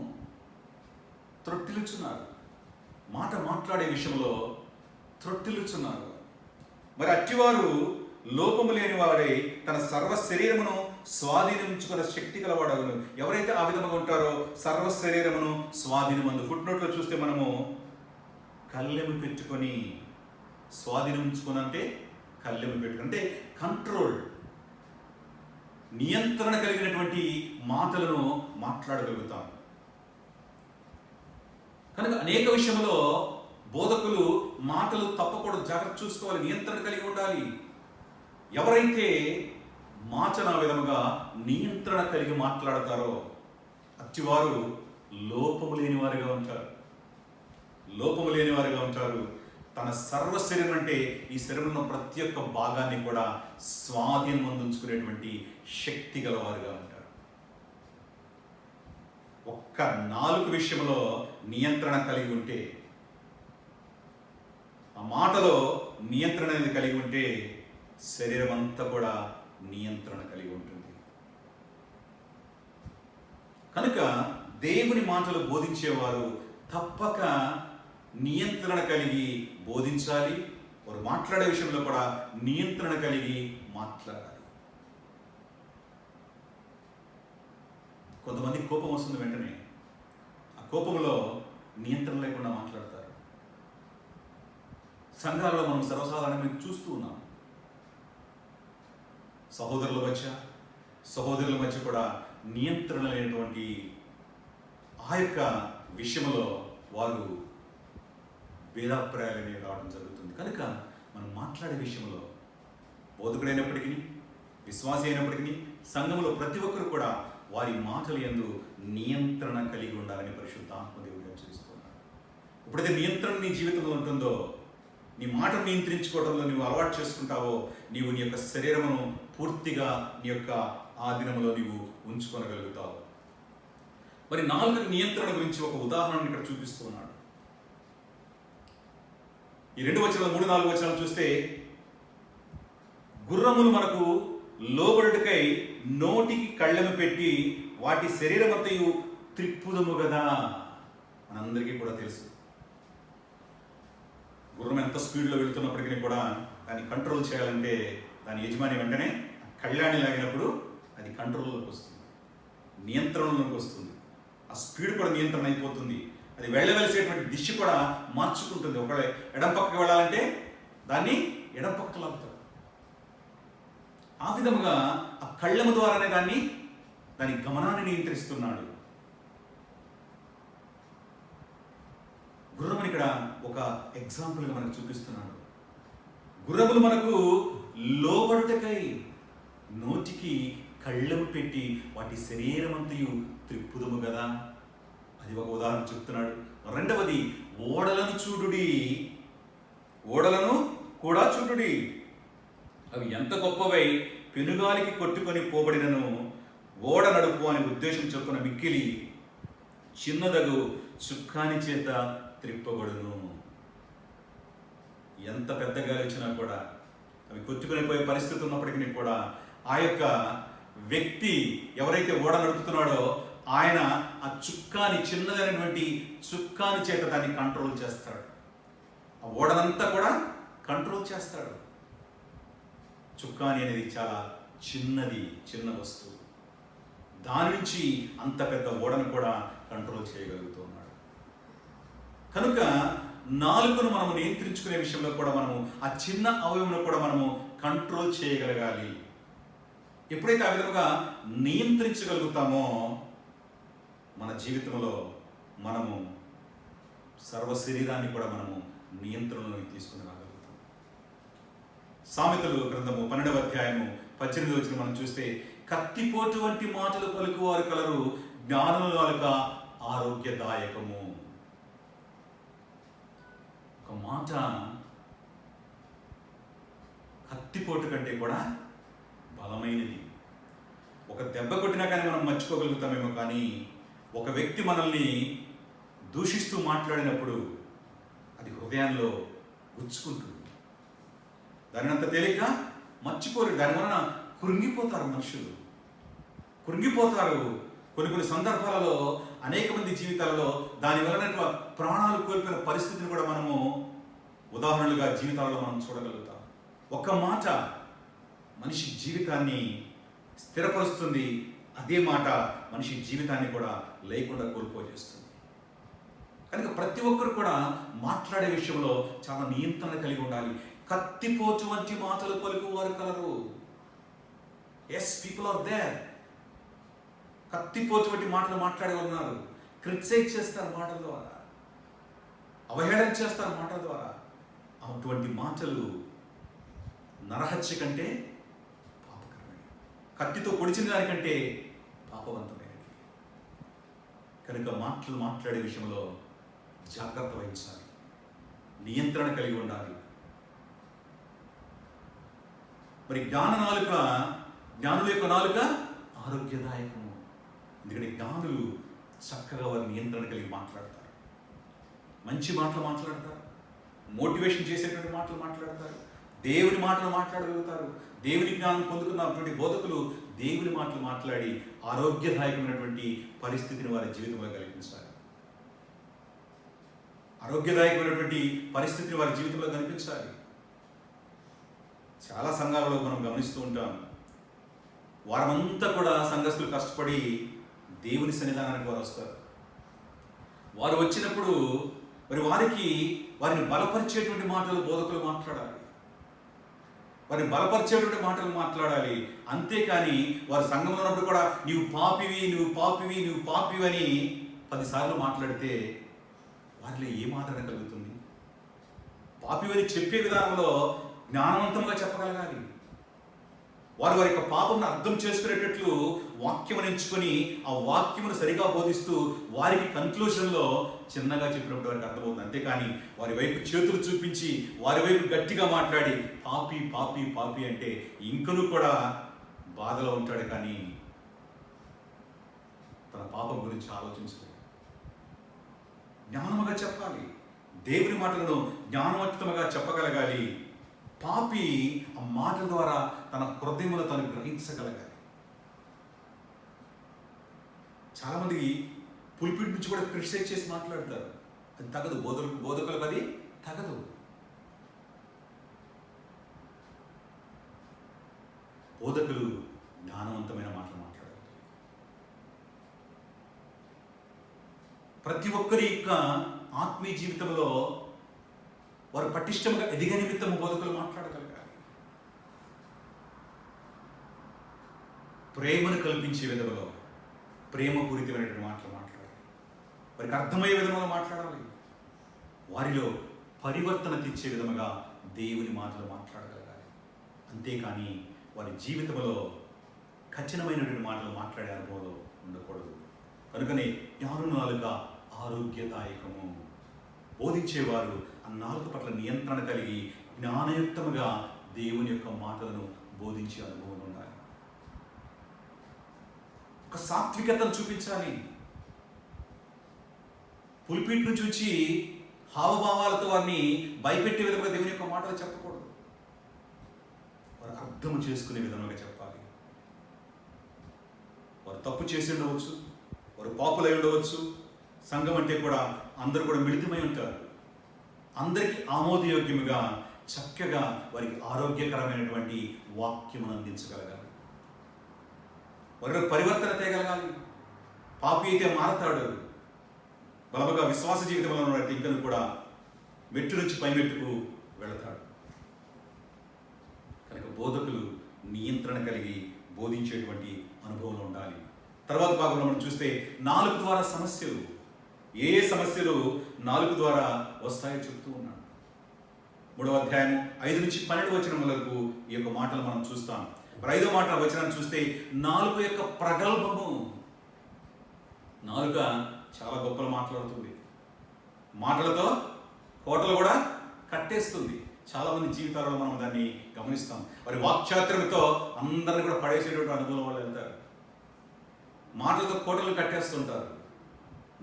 మాట మాట్లాడే విషయంలో త్రొట్టిల్లుచున్నారు. మరి అట్టివారు లోపము లేని వాడై తన సర్వ శరీరమును స్వాధీనించుకున్న శక్తి గలవాడగును. ఎవరైతే ఆ విధంగా ఉంటారో సర్వ శరీరమును స్వాధీనమందు. ఫుట్నోట్లో చూస్తే మనము కళ్ళెము పెట్టుకొని, స్వాధీనించుకుని అంటే కళ్ళెము పెట్టుకుని అంటే కంట్రోల్, నియంత్రణ కలిగినటువంటి మాటలను మాట్లాడగలుగుతాం. కనుక అనేక విషయంలో బోధకులు మాటలు తప్పకూడదు, జాగ్రత్త చూసుకోవాలి, నియంత్రణ కలిగి ఉండాలి. ఎవరైతే మాటను ఆ విధముగా నియంత్రణ కలిగి మాట్లాడతారో అట్టివారు లోపము లేని వారిగా ఉంటారు. తన సర్వ శరీరం అంటే ఈ శరీరంలో ప్రతి ఒక్క భాగాన్ని కూడా స్వాధీనం అందించుకునేటువంటి శక్తి గలవారుగా ఉంటారు. ఒక్క నాలుగు విషయంలో నియంత్రణ కలిగి ఉంటే, ఆ మాటలో నియంత్రణ అనేది కలిగి ఉంటే శరీరం అంతా కూడా నియంత్రణ కలిగి ఉంటుంది. కనుక దేవుని మాటలు బోధించేవారు తప్పక నియంత్రణ కలిగి బోధించాలి. వారు మాట్లాడే విషయంలో కూడా నియంత్రణ కలిగి మాట్లాడాలి. కొంతమంది కోపం వస్తుంది, వెంటనే ఆ కోపంలో నియంత్రణ లేకుండా మాట్లాడతారు. సంఘాలలో మనం సర్వసాధారణంగా చూస్తూ ఉన్నాం. సహోదరుల మధ్య కూడా నియంత్రణ లేనటువంటి ఆ యొక్క విషయంలో వారు భేదాభిప్రాయాలు అనేవి రావడం జరుగుతుంది. కనుక మనం మాట్లాడే విషయంలో బోధకుడైనప్పటికీ, విశ్వాసి అయినప్పటికీ, సంఘంలో ప్రతి ఒక్కరు కూడా వారి మాటలు యందు నియంత్రణ కలిగి ఉండాలని పరిశుద్ధాత్మ దేవుడు హెచ్చరిస్తున్నాడు. ఎప్పుడైతే నియంత్రణ నీ జీవితంలో ఉంటుందో, నీ మాటను నియంత్రించుకోవడంలో నువ్వు అలవాటు చేసుకుంటావో, నీవు నీ యొక్క శరీరమును పూర్తిగా నీ యొక్క ఆధీనంలో నీవు ఉంచుకోగలుగుతావు. మరి నాలుగు నియంత్రణ గురించి ఒక ఉదాహరణ ఇక్కడ చూపిస్తూ ఉన్నాడు. ఈ 2 వచనాలు 3, 4 వచనాలు చూస్తే, గుర్రములు మనకు లోబడుటకై నోటికి కళ్ళెము పెట్టి వాటి శరీరమంతయు త్రిప్పుదము కదా. మనందరికీ కూడా తెలుసు, గుర్రం ఎంత స్పీడ్లో వెళుతున్నప్పటికీ కూడా దాన్ని కంట్రోల్ చేయాలంటే దాని యజమాని వెంటనే కళ్యాణి లాగినప్పుడు అది కంట్రోల్లోకి వస్తుంది, నియంత్రణలోకి వస్తుంది. ఆ స్పీడ్ కూడా నియంత్రణ అయిపోతుంది. అది వెళ్ళవలసేటువంటి దిశ కూడా మార్చుకుంటుంది. ఒకవేళ ఎడం పక్కకి వెళ్ళాలంటే దాన్ని ఎడం పక్కకు లాపుతాడు. ఆ విధముగా ఆ కళ్ళెము ద్వారానే దాని గమనాన్ని నియంత్రిస్తున్నాడు. గుర్రం ఇక్కడ ఒక ఎగ్జాంపుల్గా మనకు చూపిస్తున్నాడు. గుర్రములు మనకు లోబడుటకై నోటికి కళ్ళెము పెట్టి వాటి శరీరం అంతయు త్రిప్పుదము కదా, అది ఒక ఉదాహరణ చెప్తున్నాడు. రెండవది, ఓడలను చూడుడి, ఓడలను కూడా చూడుడి, అవి ఎంత గొప్పవై పెనుగాలికి కొట్టుకొని పోబడినను ఓడ నడుపు అనే ఉద్దేశం చొప్పున మిక్కిలి చిన్నదగు చుక్కాని చేత త్రిప్పబడును. ఎంత పెద్ద గాలి వచ్చినా కూడా అవి కొట్టుకొని పోయే పరిస్థితి ఉన్నప్పటికీ కూడా ఆ యొక్క వ్యక్తి ఎవరైతే ఓడ నడుపుతున్నాడో ఆయన ఆ చుక్కాని, చిన్నదైనటువంటి చుక్కాని చేత దాన్ని కంట్రోల్ చేస్తాడు. ఆ ఓడనంతా కూడా కంట్రోల్ చేస్తాడు. చుక్కాని అనేది చాలా చిన్న వస్తువు, దాని నుంచి అంత పెద్ద ఓడను కూడా కంట్రోల్ చేయగలుగుతున్నాడు. కనుక నాలుకను మనము నియంత్రించుకునే విషయంలో కూడా మనము ఆ చిన్న అవయవంలో కూడా మనము కంట్రోల్ చేయగలగాలి. ఎప్పుడైతే ఆ విధంగా నియంత్రించగలుగుతామో మన జీవితంలో మనము సర్వ శరీరాన్ని కూడా మనము నియంత్రణలోకి తీసుకుని రాగలుగుతాం. సామెతలు గ్రంథము 12వ అధ్యాయము 18వ వచనం మనం చూస్తే, కత్తిపోటు వంటి మాటలు పలుకువారు కలరు, జ్ఞానుల నాలుక ఆరోగ్యదాయకము. ఒక మాట కత్తిపోటు కంటే కూడా బలమైనది. ఒక దెబ్బ కొట్టినా కానీ మనం మర్చిపోగలుగుతామేమో, కానీ ఒక వ్యక్తి మనల్ని దూషిస్తూ మాట్లాడినప్పుడు అది హృదయంలో గుచ్చుకుంటుంది. దాని అంత తేలిక మర్చిపోరు. దాని వలన కృంగిపోతారు మనుషులు, కృంగిపోతారు. కొన్ని సందర్భాలలో అనేక మంది జీవితాలలో దాని వలన ప్రాణాలు కోల్పోయిన పరిస్థితిని కూడా మనము ఉదాహరణలుగా జీవితాలలో మనం చూడగలుగుతాం. ఒక మాట మనిషి జీవితాన్ని స్థిరపరుస్తుంది, అదే మాట మనిషి జీవితాన్ని కూడా లేకుండా కోల్పోజేస్తుంది. కనుక ప్రతి ఒక్కరు కూడా మాట్లాడే విషయంలో చాలా నియంత్రణ కలిగి ఉండాలి. కత్తిపోచు వంటి మాటలు పలుకువారు కలరు. Yes, people are there. కత్తిపోచు వంటి మాటలు మాట్లాడే ఉన్నారు. క్రిటిసైజ్ చేస్తారు మాటల ద్వారా, అవహేళన చేస్తారు మాటల ద్వారా. అటువంటి మాటలు నరహత్య కంటే పాపకరమైనవి, కత్తితో పొడిచిన దానికంటే పాపవంతమైనవి. కనుక మాట్లాడే విషయంలో జాగ్రత్త వహించాలి, నియంత్రణ కలిగి ఉండాలి. మరి జ్ఞానుల యొక్క నాలుక ఆరోగ్యదాయకము. ఎందుకంటే జ్ఞానులు చక్కగా వారి నియంత్రణ కలిగి మాట్లాడతారు, మంచి మాటలు మాట్లాడతారు, మోటివేషన్ చేసేటువంటి మాటలు మాట్లాడతారు, దేవుని మాటలు మాట్లాడగలుగుతారు. దేవుని జ్ఞానం పొందుకున్నటువంటి బోధకులు దేవుని మాటలు మాట్లాడి ఆరోగ్యదాయకమైనటువంటి పరిస్థితిని వారి జీవితంలో కల్పించాలి. ఆరోగ్యదాయకమైనటువంటి పరిస్థితిని వారి జీవితంలో కనిపించాలి. చాలా సంఘాలలో మనం గమనిస్తూ ఉంటాం, వారమంతా కూడా సంఘస్థులు కష్టపడి దేవుని సన్నిధానానికి వారు వస్తారు. వారు వచ్చినప్పుడు మరి వారిని బలపరిచేటువంటి మాటలు బోధకులు మాట్లాడాలి, వారిని బలపరిచేటువంటి మాటలు మాట్లాడాలి. అంతేకాని వారు సంఘంలో ఉన్నప్పుడు కూడా నీవు పాపివి అని 10 సార్లు మాట్లాడితే వారిలో ఏం ఆదరణ కలుగుతుంది? పాపివని చెప్పే విధానంలో జ్ఞానవంతంగా చెప్పగలగాలి. వారి యొక్క పాపంను అర్థం చేసుకునేటట్లు వాక్యమును ఎంచుకొని ఆ వాక్యమును సరిగా బోధిస్తూ వారికి కన్క్లూషన్లో చిన్నగా చెప్పినప్పుడు వారికి అర్థమవుతుంది. అంతేకాని వారి వైపు చేతులు చూపించి వారి వైపు గట్టిగా మాట్లాడి పాపి అంటే ఇంకనూ కూడా బాధలో ఉంటాడు, కానీ తన పాపం గురించి ఆలోచించలేదు. జ్ఞానముగా చెప్పాలి, దేవుని మాటలను జ్ఞానవంతముగా చెప్పగలగాలి. పాపి ఆ మాటల ద్వారా తన హృదయమును తను గ్రహించగలగాలి. చాలామంది పుల్పిట్ నుంచి కూడా క్రిటిసైజ్ చేసి మాట్లాడతారు, అది తగదు. బోధకులకు అది తగదు. బోధకులు జ్ఞానవంతమైన మాటలు మాట్లాడాలి. ప్రతి ఒక్కరి యొక్క ఆత్మీయ జీవితంలో వారు పటిష్టంగా ఎదిగే నిమిత్తము బోధకులు మాట్లాడగలగాలి. ప్రేమను కల్పించే విధంలో ప్రేమపూరితమైనటువంటి మాటలు మాట్లాడాలి, వారికి అర్థమయ్యే విధంగా మాట్లాడాలి. వారిలో పరివర్తన తెచ్చే విధముగా దేవుని మాటలు మాట్లాడగలగాలి. అంతేకాని వారి జీవితంలో కఠినమైనటువంటి మాటలు మాట్లాడే అనుభవంలో ఉండకూడదు. కనుకనే జ్ఞానుల నాలుక ఆరోగ్యదాయకము. బోధించేవారు ఆ నాలుక పట్ల నియంత్రణ కలిగి జ్ఞానయుక్తముగా దేవుని యొక్క మాటలను బోధించే అనుభవం ఉండాలి. ఒక సాత్వికతను చూపించాలి. పులిపీట్ నుంచి వచ్చి హావభావాలతో వారిని భయపెట్టే విధంగా దేవుని యొక్క మాటలు చెప్పకూడదు. వారు అర్థం చేసుకునే విధంగా చెప్పాలి. వారు తప్పు చేసి ఉండవచ్చు, వారు పాపులై ఉండవచ్చు. సంఘం అంటే కూడా అందరూ కూడా మిళితమై ఉంటారు. అందరికీ ఆమోదయోగ్యముగా చక్కగా వారికి ఆరోగ్యకరమైనటువంటి వాక్యమును అందించగలగాలి. వారిలో పరివర్తన తేగలగాలి. పాపి అయితే మారతాడు. బలముగా విశ్వాస జీవితంలో ఉన్న ఇంకను కూడా మెట్టు నుంచి పై మెట్టుకు వెళతాడు. కనుక బోధకులు నియంత్రణ కలిగి బోధించేటువంటి అనుభవంలో ఉండాలి. తర్వాత భాగంలో మనం చూస్తే నాలుగు ద్వారా సమస్యలు, ఏ సమస్యలు నాలుగు ద్వారా వస్తాయో చెప్తూ ఉన్నాడు. 3వ అధ్యాయం 5 నుంచి 12 వచనం వరకు ఈ యొక్క మాటలు మనం చూస్తాం. 5వ మాట వచనాన్ని చూస్తే నాలుక యొక్క ప్రగల్భము. నాలుక చాలా గొప్పలు మాట్లాడుతుంది. మాటలతో కోటలు కూడా కట్టేస్తుంది. చాలా మంది జీవితాలలో మనం దాన్ని గమనిస్తాం. వారి వాక్చాతుర్యంతో అందరిని కూడా పడేసేటువంటి అనుభవం వాళ్ళు వెళ్తారు. మాటలతో కోటలు కట్టేస్తుంటారు.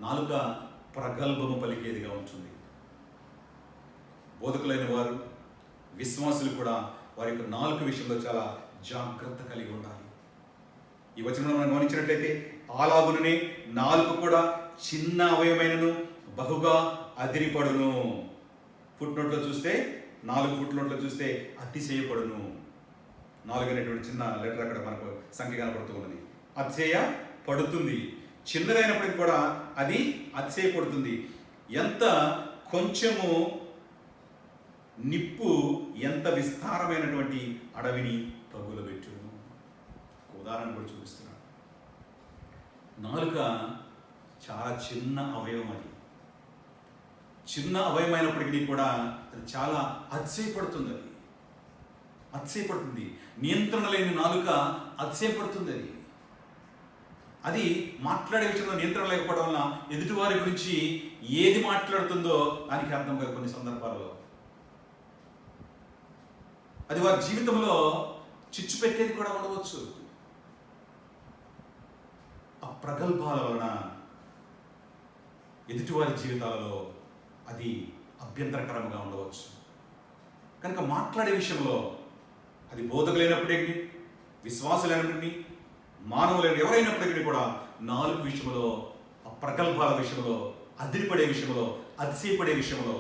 నాలుక ప్రగల్భము పలికేదిగా ఉంటుంది. బోధకులైన వారు, విశ్వాసులు కూడా వారి యొక్క నాలుక విషయంలో చాలా జాగ్రత్త కలిగి ఉండాలి. ఈ వచనంలో మనం గమనించినట్లయితే అలాగుననే నాలుక కూడా చిన్న అవయమైనను బహుగా అదిరిపడును. ఫుట్నోట్లో చూస్తే 4 ఫుట్నోట్లో చూస్తే అతిశయపడును. 4 అనేటువంటి చిన్న లెటర్ అక్కడ మనకు సంఖ్య కనపడుతూ ఉన్నది. అతిశయ పడుతుంది. చిన్నదైనప్పటికీ కూడా అది అతిశయపడుతుంది. ఎంత కొంచెము నిప్పు ఎంత విస్తారమైనటువంటి అడవిని తగులబెట్టును. ఉదాహరణ కూడా చూపిస్తున్నాడు. నాలుక చాలా చిన్న అవయవం. అది చిన్న అవయమైనప్పటికీ కూడా అది చాలా అతిశయపడుతుంది. అది అతిశయపడుతుంది. నియంత్రణ లేని నాలుక అతిశయపడుతుంది. అది మాట్లాడే విషయంలో నియంత్రణ లేకపోవడం వల్ల ఎదుటివారి గురించి ఏది మాట్లాడుతుందో దానికి అర్థం కాదు. కొన్ని సందర్భాలలో అది వారి జీవితంలో చిచ్చు పెట్టేది కూడా ఉండవచ్చు. ఆ ప్రగల్భాల వలన ఎదుటివారి జీవితాలలో అది అభ్యంతరకరంగా ఉండవచ్చు. కనుక మాట్లాడే విషయంలో అది బోధకులైనప్పటికీ, విశ్వాసులైనప్పటికీ, మానవులైన ఎవరైనప్పటికీ కూడా నాలుగు విషయంలో, ఆ ప్రగల్భాల విషయంలో, అదిరిపడే విషయంలో, అతిశయపడే విషయంలో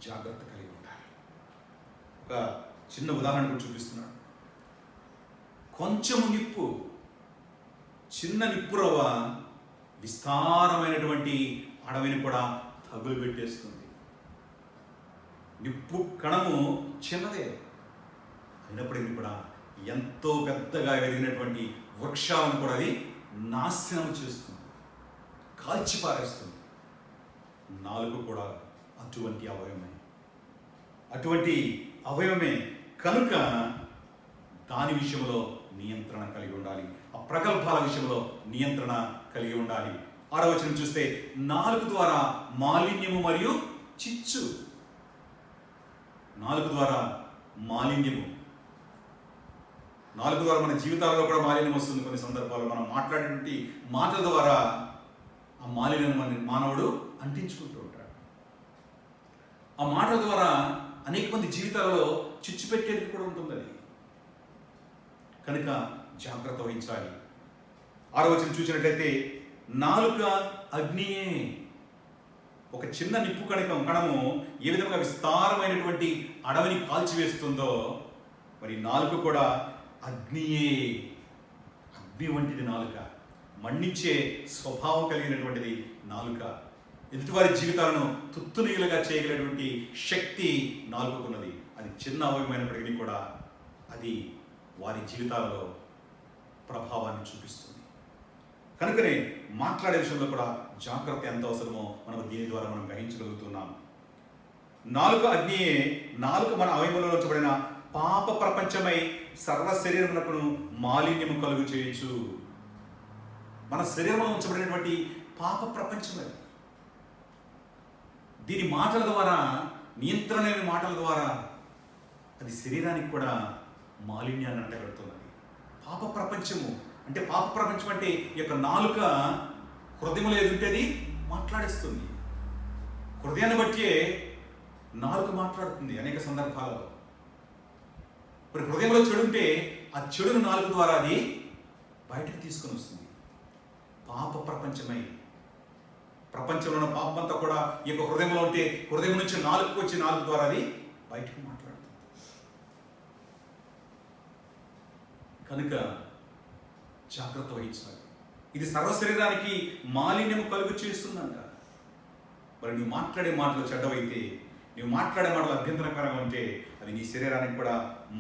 జాగ్రత్త కలిగి ఉండాలి. ఒక చిన్న ఉదాహరణ కూడా చూపిస్తున్నాడు. కొంచెము నిప్పు, చిన్న నిప్పురవ్వ విస్తారమైనటువంటి అడవిని కూడా తగులు పెట్టేస్తుంది. నిప్పు కణము చిన్నదే అయినప్పటికీ కూడా ఎంతో పెద్దగా ఎదిగినటువంటి వృక్షాలను కూడా అది నాశనం చేస్తుంది, కాల్చిపారేస్తుంది. నాలుగు కూడా అటువంటి అవయవమే కనుక దాని విషయంలో నియంత్రణ కలిగి ఉండాలి. ఆ ప్రగల్భాల విషయంలో నియంత్రణ కలిగి ఉండాలి. 6వ వచనం చూస్తే నాలుగు ద్వారా మాలిన్యము మరియు చిచ్చు. నాలుగు ద్వారా మాలిన్యము, నాలుగు ద్వారా మన జీవితాలలో కూడా మాలిన్యం వస్తుంది. కొన్ని సందర్భాల్లో మనం మాట్లాడేటువంటి మాటల ద్వారా ఆ మాలిన్యం మానవుడు అంటించుకుంటూ ఉంటాడు. ఆ మాటల ద్వారా అనేక మంది జీవితాలలో చిచ్చు పెట్టేది కూడా ఉంటుంది. అది కనుక జాగ్రత్త వహించాలి. 6వ వచనం చూసినట్లయితే నాలుక అగ్నియే. ఒక చిన్న నిప్పు కణము ఏ విధంగా విస్తారమైనటువంటి అడవిని కాల్చివేస్తుందో, మరి నాలుక కూడా అగ్నియే. అగ్ని వంటిది నాలుక. మండించే స్వభావం కలిగినటువంటిది నాలుక. ఎదుటివారి జీవితాలను తుత్తునీయులుగా చేయగలిగినటువంటి శక్తి నాలుకకున్నది. అది చిన్న అవయమైనప్పటికీ కూడా అది వారి జీవితాలలో ప్రభావాన్ని చూపిస్తుంది. కనుకనే మాట్లాడే విషయంలో కూడా జాగ్రత్త ఎంత అవసరమో మనం దీని ద్వారా మనం గ్రహించగలుగుతున్నాం. నాలుక అగ్నియే. నాలుక మన అవయవంలో ఉంచబడిన పాప ప్రపంచమై సర్వ శరీరమునకును మాలిన్యము కలుగు చేయొచ్చు. మన శరీరంలో ఉంచబడినటువంటి పాప ప్రపంచం అది. దీని మాటల ద్వారా, నియంత్రణ లేని మాటల ద్వారా అది శరీరానికి కూడా మాలిన్యాన్ని అంటగడుతున్నది. పాప ప్రపంచము అంటే, పాప ప్రపంచం అంటే ఈ యొక్క నాలుక హృదయంలో ఏదుంటేది మాట్లాడేస్తుంది. హృదయాన్ని బట్టే నాలుక మాట్లాడుతుంది అనేక సందర్భాలలో. మరి హృదయంలో చెడు ఉంటే ఆ చెడును నాలుక ద్వారా అది బయటకు తీసుకొని వస్తుంది. పాప ప్రపంచమై, ప్రపంచంలో ఉన్న పాపం అంతా కూడా ఈ యొక్క హృదయంలో ఉంటే హృదయం నుంచి నాలుగుకు వచ్చి నాలుగు ద్వారా అది బయటకు మాట్లాడుతుంది. కనుక జాగ్రత్త వహించాలి. ఇది సర్వ శరీరానికి మాలిన్యము కలుగు చేస్తుందంట. మరి నువ్వు మాట్లాడే మాటలు చెడ్డవైతే, నువ్వు మాట్లాడే మాటలు అభ్యంతరకరంగా ఉంటే అది నీ శరీరానికి కూడా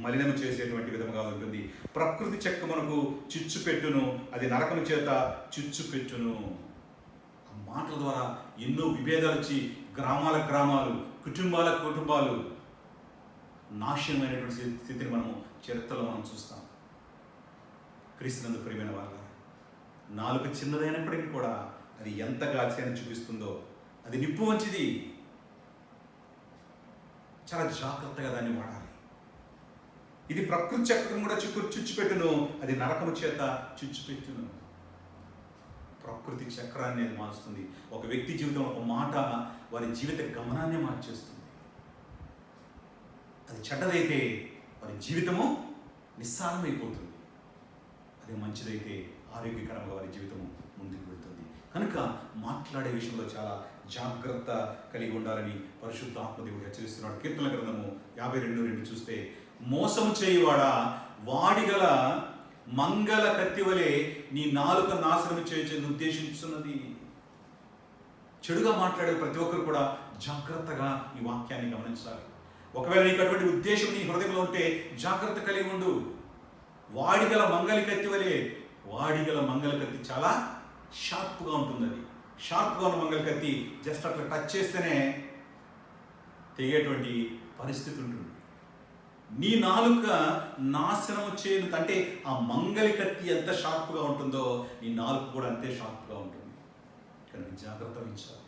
మలినము చేసేటువంటి విధముగా ఉంటుంది. ప్రకృతి చెక్క మనకు చిచ్చు పెట్టును, అది నరకము చేత చిచ్చు పెట్టును. ఆ మాటల ద్వారా ఎన్నో విభేదాలు వచ్చి గ్రామాలు, కుటుంబాలు నాశనమైనటువంటి స్థితిని మనము చరిత్రలో మనం చూస్తాం. క్రీస్తునందు ప్రియమైన వాళ్ళ, నాలుక చిన్నదైనప్పటికీ కూడా అది ఎంత గాల్స్యాన్ని చూపిస్తుందో, అది నిప్పు వంచిది. చాలా జాగ్రత్తగా దాన్ని వాడాలి. ఇది ప్రకృతి చక్రం కూడా చిచ్చుపెట్టును, అది నరకము చేత చిచ్చుపెట్టును. ప్రకృతి చక్రాన్ని అది మారుస్తుంది. ఒక వ్యక్తి జీవితంలో ఒక మాట వారి జీవిత గమనాన్ని మార్చేస్తుంది. అది చెడ్డదైతే వారి జీవితము నిస్సారమైపోతుంది. అది మంచిదైతే ఆరోగ్యకరంగా వారి జీవితము ముందుకు వెళ్తుంది. కనుక మాట్లాడే విషయంలో చాలా జాగ్రత్త కలిగి ఉండాలని పరిశుద్ధ ఆత్మదేవుడు హెచ్చరిస్తున్నాడు. కీర్తన గ్రంథము 52:2 చూస్తే, మోసము చేయువాడా, వాడిగల మంగళ కత్తివలే నీ నాలుక నాశనం చేయని ఉద్దేశించున్నది. చెడుగా మాట్లాడే ప్రతి ఒక్కరు కూడా జాగ్రత్తగా ఈ వాక్యాన్ని గమనించాలి. ఒకవేళ నీకు అటువంటి ఉద్దేశం నీ హృదయంలో ఉంటే జాగ్రత్త కలిగి ఉండు. వాడిగల మంగళి కత్తి వలే, వాడిగల మంగళ కత్తి చాలా షార్ప్గా ఉంటుంది. అది షార్ప్గా ఉన్న మంగళ కత్తి జస్ట్ అట్లా టచ్ చేస్తేనే తెగేటువంటి పరిస్థితి ఉంటుంది. నీ నాలుక నాశనం చేయను అంటే ఆ మంగళి కత్తి ఎంత షార్ప్గా ఉంటుందో నీ నాలుక కూడా అంతే షార్ప్గా ఉంటుంది. కనుక జాగ్రత్త వహించాలి.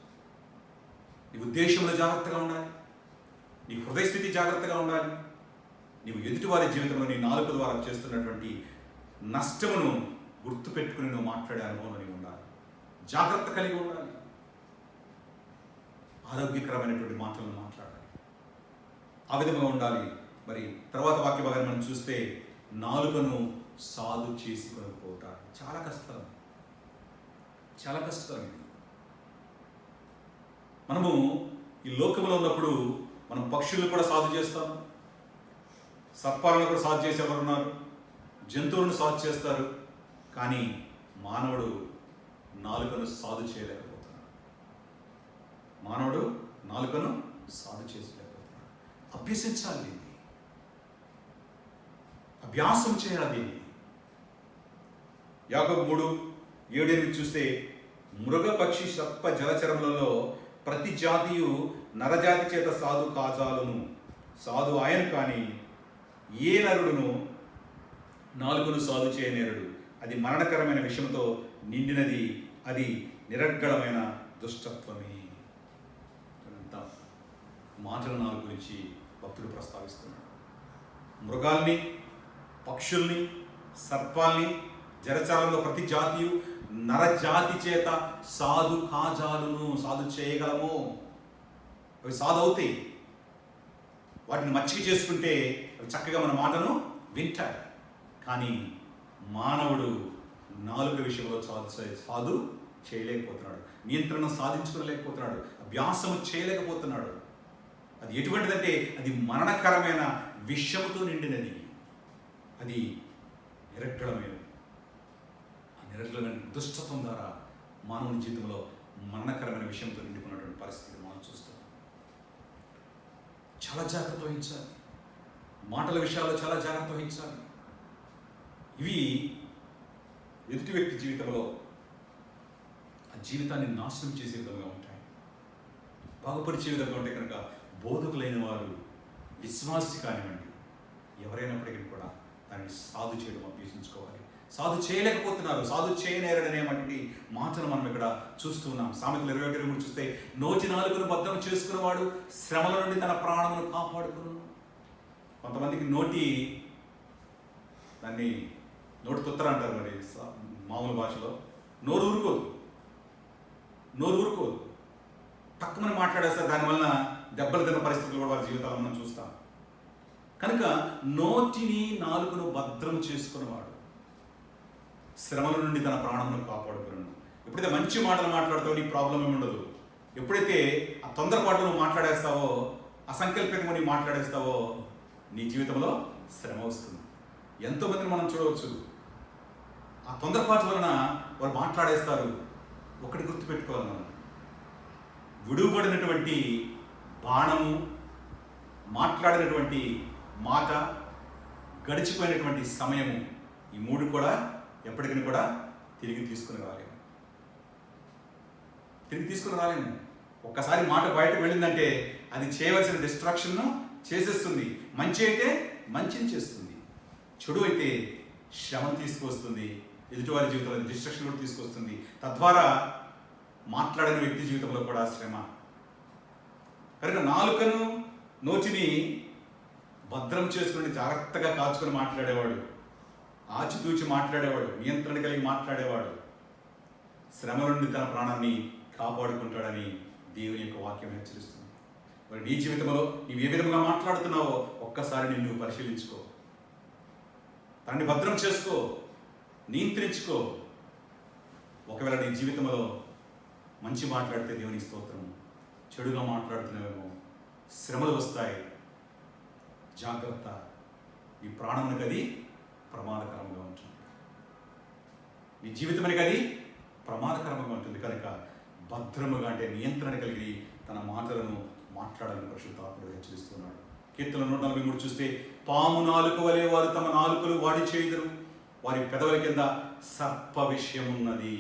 నీ ఉద్దేశంలో జాగ్రత్తగా ఉండాలి. నీ హృదయ స్థితి జాగ్రత్తగా ఉండాలి. నీవు ఎదుటివారి జీవితంలో నీ నాలుక ద్వారా చేస్తున్నటువంటి నష్టమును గుర్తుపెట్టుకుని నువ్వు మాట్లాడే అనుభవంలో నీవు ఉండాలి. జాగ్రత్త కలిగి ఉండాలి. ఆరోగ్యకరమైనటువంటి మాటలను మాట్లాడాలి. ఆ విధంగా ఉండాలి. మరి తర్వాత వాక్య భాగాన్ని మనం చూస్తే, నాలుకను సాధు చేసుకొనకపోవటం చాలా కష్టం, చాలా కష్టం. ఇది మనము ఈ లోకంలో ఉన్నప్పుడు మనం పక్షులను కూడా సాధు చేస్తాం, సర్పాలను కూడా సాధు చేసేవారు ఉన్నారు, జంతువులను సాధు చేస్తారు. కానీ మానవుడు నాలుకను సాధు చేయలేకపోతున్నాడు. మానవుడు నాలుకను సాధు చేయలేకపోతున్నాడు. అభ్యసించాలి, దీన్ని అభ్యాసం చేయాలి. దీన్ని యాకోబు 3:7 చూస్తే, మృగ పక్షి సర్ప జలచరములలో ప్రతి జాతియు నరజాతి చేత సాధు కాజాలను, సాధు ఆయన కానీ ఏ నరుడును నాలుగును సాధు చేయనేరుడు. అది మరణకరమైన విషయంతో నిండినది, అది నిరర్గళమైన దుష్టత్వమే. మాటల నాలుగు గురించి భక్తుడు ప్రస్తావిస్తున్నాడు. మృగాల్ని, పక్షుల్ని, సర్పాల్ని, జలచరాలలో ప్రతి జాతియు నరజాతి చేత సాధు కాజాలను, సాధు చేయగలము. అవి సాధు అవుతాయి. వాటిని మచ్చిక చేసుకుంటే అవి చక్కగా మన మాటను వింటాయి. కానీ మానవుడు నాలుగు విషయంలో సాధు చేయలేకపోతున్నాడు, నియంత్రణ సాధించుకోలేకపోతున్నాడు, అభ్యాసము చేయలేకపోతున్నాడు. అది ఎటువంటిదంటే అది మరణకరమైన విషముతో నిండినది, అది నిరర్గళమైనది. ఆ నిరర్గళమైన దుష్టత్వం ద్వారా మానవుని జీవితంలో మరణకరమైన విషయంతో నిండిపోయినటువంటి పరిస్థితి మనం చూస్తాం. చాలా జాగ్రత్త వహించాలి. మాటల విషయాల్లో చాలా జాగ్రత్త వహించాలి. ఇవి ఎదుటి వ్యక్తి జీవితంలో ఆ జీవితాన్ని నాశనం చేసే విధంగా ఉంటాయి, బాగుపరిచే విధంగా ఉంటాయి. కనుక బోధకులైన వారు, విశ్వాసి కానివ్వండి, ఎవరైనప్పటికీ కూడా దాన్ని సాధు చేయడం అభ్యసించుకోవాలి. సాధు చేయలేకపోతున్నారు, సాధు చేయనేరడనేటువంటి మాటను మనం ఇక్కడ చూస్తూ ఉన్నాం. సామెతలు 21 చూస్తే, నోటి నాలుకను బద్ధం చేసుకున్నవాడు శ్రమల నుండి తన ప్రాణమును కాపాడుకును. కొంతమందికి దాన్ని నోటి తుత్తర అంటారు, మరి మామూలు భాషలో నోరు ఊరుకోదు, తక్కువని మాట్లాడేస్తారు. దానివల్ల దెబ్బలు తిన్న పరిస్థితులు కూడా వారి జీవితాల్లో మనం చూస్తాం. కనుక నోటిని నాలుకను భద్రం చేసుకున్నవాడు శ్రమల నుండి తన ప్రాణమును కాపాడుకున్నాను. ఎప్పుడైతే మంచి మాటలు మాట్లాడతావో నీ ప్రాబ్లం ఏమి ఉండదు. ఎప్పుడైతే ఆ తొందరపాటు నువ్వు మాట్లాడేస్తావో, అసంకల్పితంగా నువ్వు మాట్లాడేస్తావో, నీ జీవితంలో శ్రమ వస్తుంది. ఎంతోమందిని మనం చూడవచ్చు, ఆ తొందరపాటు వలన వారు మాట్లాడేస్తారు. ఒకటి గుర్తుపెట్టుకోవాలి, మనం విడువబడినటువంటి బాణము, మాట్లాడినటువంటి మాట, గడిచిపోయినటువంటి సమయము, ఈ మూడు కూడా ఎప్పటికీ కూడా తిరిగి తీసుకుని రాలేము. ఒక్కసారి మాట బయటకు వెళ్ళిందంటే అది చేయవలసిన డిస్ట్రాక్షన్ను చేసేస్తుంది. మంచి అయితే మంచిని చేస్తుంది, చెడు అయితే శ్రమను తీసుకొస్తుంది, ఎదుటివారి జీవితంలో డిస్ట్రాక్షన్ కూడా తీసుకొస్తుంది. తద్వారా మాట్లాడిన వ్యక్తి జీవితంలో కూడా శ్రమ. కనుక నాలుకను, నోటిని భద్రం చేసుకుని జాగ్రత్తగా కాచుకొని మాట్లాడేవాడు, ఆచితూచి మాట్లాడేవాడు, నియంత్రణ కలిగి మాట్లాడేవాడు శ్రమ నుండి తన ప్రాణాన్ని కాపాడుకుంటాడని దేవుని యొక్క వాక్యం హెచ్చరిస్తుంది. మరి నీ జీవితంలో నీవు ఏ విధంగా మాట్లాడుతున్నావో ఒక్కసారి నిన్ను పరిశీలించుకో, దాన్ని భద్రం చేసుకో, నియంత్రించుకో. ఒకవేళ నీ జీవితంలో మంచి మాట్లాడితే దేవుని స్తోత్రం, చెడుగా మాట్లాడుతున్నావేమో, శ్రమలు వస్తాయి, జాగ్రత్త. నీ ప్రాణమునికి అది ప్రమాదకరంగా ఉంటుంది, నీ జీవితానికి అది ప్రమాదకరంగా ఉంటుంది. కనుక భద్రముగా, అంటే నియంత్రణ కలిగి తన మాటలను మాట్లాడాలని పరిశుద్ధాత్ముడు హెచ్చరిస్తున్నాడు. కీర్తన 143 చూస్తే, పాము నాలుక వలె వారు తమ నాలుకలు వాడి చేయుదురు, వారి పెదవుల కింద సర్ప విషయం ఉన్నది.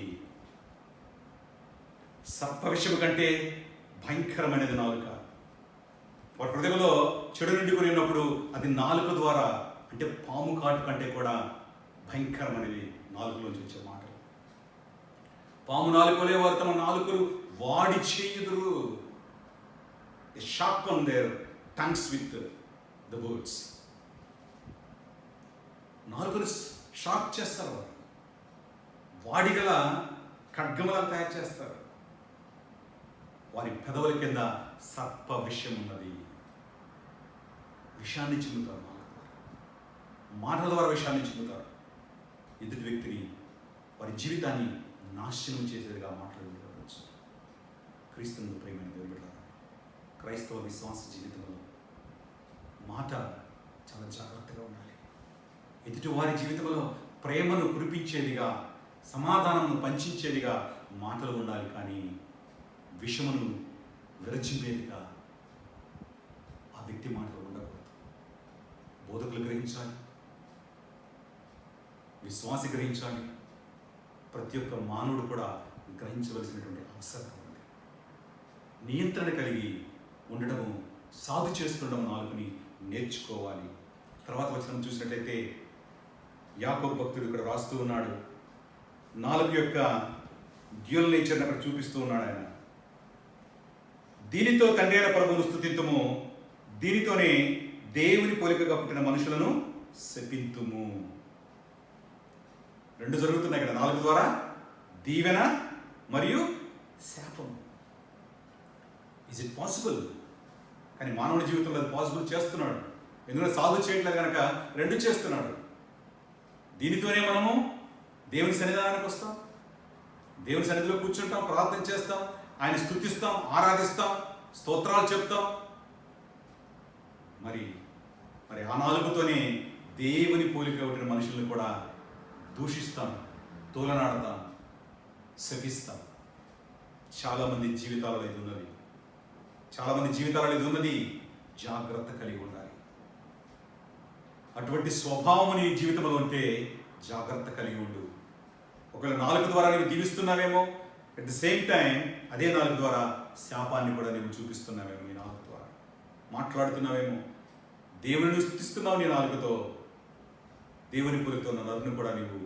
సర్ప విషయం కంటే భయంకరమైనది నాలుక. వారి హృదయంలో చెడు నిండుకొని ఉన్నప్పుడు అది నాలుక ద్వారా, అంటే పాము కాటు కంటే కూడా భయంకరమైనది నాలుకలోంచి వచ్చే మాటలు. పాము నాలుక వలె వారు తమ నాలుకలు వాడి చేయుదురు. sharpen their tongues with the words. నాలుకను షార్ప్ చేస్తారు, వాడిగల ఖడ్గములను తయారు చేస్తారు. వారి పెదవుల కింద సర్ప విషయం ఉన్నది. విషయాన్ని చిమ్ముతారు, మాటల ద్వారా విషయాన్ని చిమ్ముతారు. ఎదుటి వ్యక్తిని, వారి జీవితాన్ని నాశనం చేసేదిగా మాట్లాడవచ్చు. క్రీస్తునందు ప్రియమైన దేవుని బిడ్డలారా, క్రైస్తవ విశ్వాస జీవితంలో మాట చాలా జాగ్రత్తగా ఉండాలి. ఎదుటి వారి జీవితంలో ప్రేమను కురిపించేదిగా, సమాధానమును పంచేదిగా మాటలు ఉండాలి. కానీ విషమును విరచింపేదిగా ఆ వ్యక్తి మాటలు ఉండకూడదు. బోధకులు గ్రహించాలి, విశ్వాసి గ్రహించాలి, ప్రతి ఒక్క మానవుడు కూడా గ్రహించవలసినటువంటి అవసరం ఉంది. నియంత్రణ కలిగి ఉండడము, సాధు చేసుకుండడం నాలుగుని నేర్చుకోవాలి. తర్వాత వచనం చూసినట్లయితే యాకోబు భక్తుడు ఇక్కడ రాస్తూ ఉన్నాడు, నాలుగు యొక్క డ్యూయల్ నేచర్ని అక్కడ చూపిస్తూ ఉన్నాడు ఆయన. దీనితో తండ్రి అయిన ప్రభువును స్తుతింతుము, దీనితోనే దేవుని పోలికగా పుట్టిన మనుషులను శపింతుము. రెండు జరుగుతున్నాయి ఇక్కడ, నాలుగు ద్వారా దీవెన మరియు శాపం. Is it possible? కానీ మానవుడి జీవితంలో అది పాసిబుల్ చేస్తున్నాడు. ఎందుకంటే సాధు చేయట్లేదు కనుక రెండు చేస్తున్నాడు. దీనితోనే మనము దేవుని సన్నిధానానికి వస్తాం, దేవుని సన్నిధిలో కూర్చుంటాం, ప్రార్థన చేస్తాం, ఆయన స్తుతిస్తాం, ఆరాధిస్తాం, స్తోత్రాలు చెప్తాం. మరి ఆ నాలుగుతోనే దేవుని పోలిక ఉంటున్న మనుషులను కూడా దూషిస్తాం, తోలనాడతాం, శపిస్తాం. చాలామంది జీవితాలలో ఇది ఉన్నది, చాలామంది జీవితాలలో ఇది ఉన్నది. జాగ్రత్త కలిగి ఉండాలి. అటువంటి స్వభావం నీ జీవితంలో ఉంటే జాగ్రత్త కలిగి ఉండు. ఒకవేళ నాలుగు ద్వారా నీవు దీవిస్తున్నావేమో, అట్ ది సేమ్ టైం అదే నాలుగు ద్వారా శాపాన్ని కూడా నీవు చూపిస్తున్నావేమో. నీ నాలుగు ద్వారా మాట్లాడుతున్నావేమో. దేవుని స్తుతిస్తున్నావు నీ నాలుకతో, దేవుని పురితో నరుని కూడా నీవు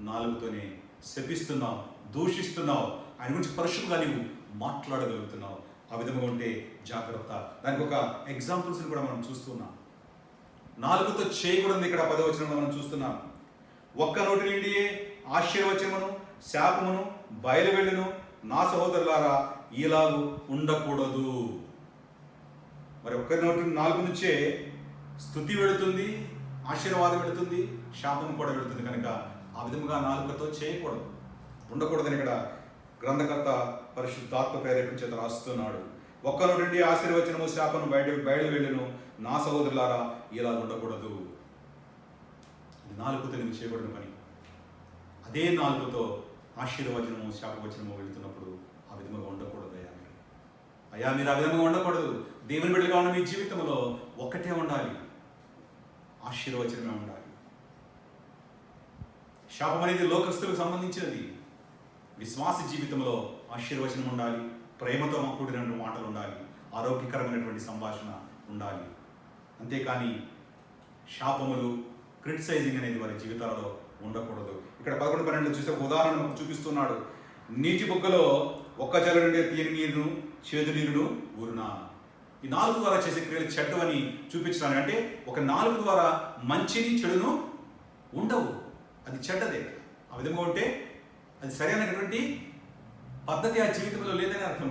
నాలుగుతోనే శపిస్తున్నావు, దూషిస్తున్నావు, ఆయన గురించి పరుషంగా నీవు మాట్లాడగలుగుతున్నావు. ఆ విధంగా ఉంటే జాగ్రత్త. దానికి ఒక ఎగ్జాంపుల్స్ని కూడా మనం చూస్తున్నాం. నాలుగుతో చేయకూడదు ఇక్కడ 10వ వచనంలో మనం చూస్తున్నాం. ఒక్క నోటి నుండి ఆశీర్వచనమును శాపమును బయలువెళ్ళును, నా సహోదరులారా ఇలాగు ఉండకూడదు. మరి ఒక్క నోటి 4 నుంచే స్తుతి వెళుతుంది, ఆశీర్వాదం వెళుతుంది, శాపం కూడా వెళుతుంది. కనుక ఆ విధముగా నాలుకతో చేయకూడదు, ఉండకూడదని ఇక్కడ గ్రంథకర్త పరిశుద్ధాత్మ ప్రేరేపణ చేత రాస్తున్నాడు. ఒక్క నోటి ఆశీర్వచనము శాపను బయలు వెళ్ళును, నా సహోదరులారా ఇలా ఉండకూడదు. నాలుగుతో నువ్వు చేయబడిన పని. అదే నాలుగుతో ఆశీర్వచనము శాపవచనము వెళుతున్నప్పుడు ఆ విధముగా ఉండకూడదు. అయ్యా మీరు ఆ విధంగా ఉండకూడదు. దేవుని బిడ్డలుగా ఉన్న మీ జీవితంలో ఒక్కటే ఉండాలి, ఆశీర్వచనమే ఉండాలి. శాపం అనేది లోకస్తులకు సంబంధించినది. విశ్వాస జీవితంలో ఆశీర్వచనం ఉండాలి, ప్రేమతో కూడిన మాటలు ఉండాలి, ఆరోగ్యకరమైనటువంటి సంభాషణ ఉండాలి. అంతేకాని శాపములు, క్రిటిసైజింగ్ అనేది వారి జీవితాలలో ఉండకూడదు. ఇక్కడ 11-12 చూసే ఉదాహరణ చూపిస్తున్నాడు. నీటి బుగ్గలో ఒక్క జల నుండి తీయని నీరును చేదు నీరును ఊరునా. ఈ 4 ద్వారా చేసే క్రియలు చెడ్డవని చూపించడానికి, అంటే ఒక 4 ద్వారా మంచిని చెడును ఉండవు, అది చెడ్డదే. ఆ విధంగా ఉంటే అది సరైనటువంటి పద్ధతి ఆ జీవితంలో లేదని అర్థం.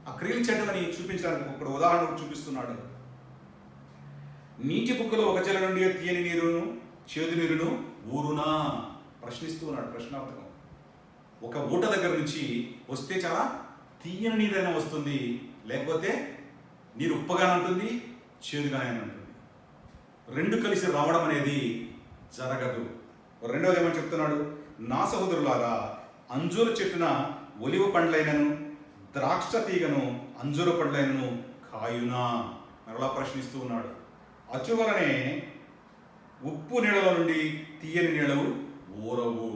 ఆ క్రియలు చెడ్డవని చూపించడానికి ఒక ఉదాహరణ చూపిస్తున్నాడు. నీటి బుగ్గలో ఒక జల నుండి తీయని నీరును చేదు నీరును ఊరునా. ప్రశ్నిస్తూ ఉన్నాడు, ప్రశ్నార్థకం. ఒక ఊట దగ్గర నుంచి వస్తే చాలా తీయని నీరైనా వస్తుంది, లేకపోతే నీరు ఉప్పగానే ఉంటుంది, చేదుగానే ఉంటుంది. 2 కలిసి రావడం అనేది జరగదు. రెండవది ఏమని చెప్తున్నాడు? నా సహోదరులారా అంజూరు చెట్టున ఒలివ పండ్లైనను ద్రాక్ష తీగను అంజూర పండ్లైనను కాయునా. మరలా ప్రశ్నిస్తూ ఉన్నాడు. అచ్చువలనే ఉప్పు నీళ్ళలో నుండి తీయని నీళ్ళవు ఊరవు.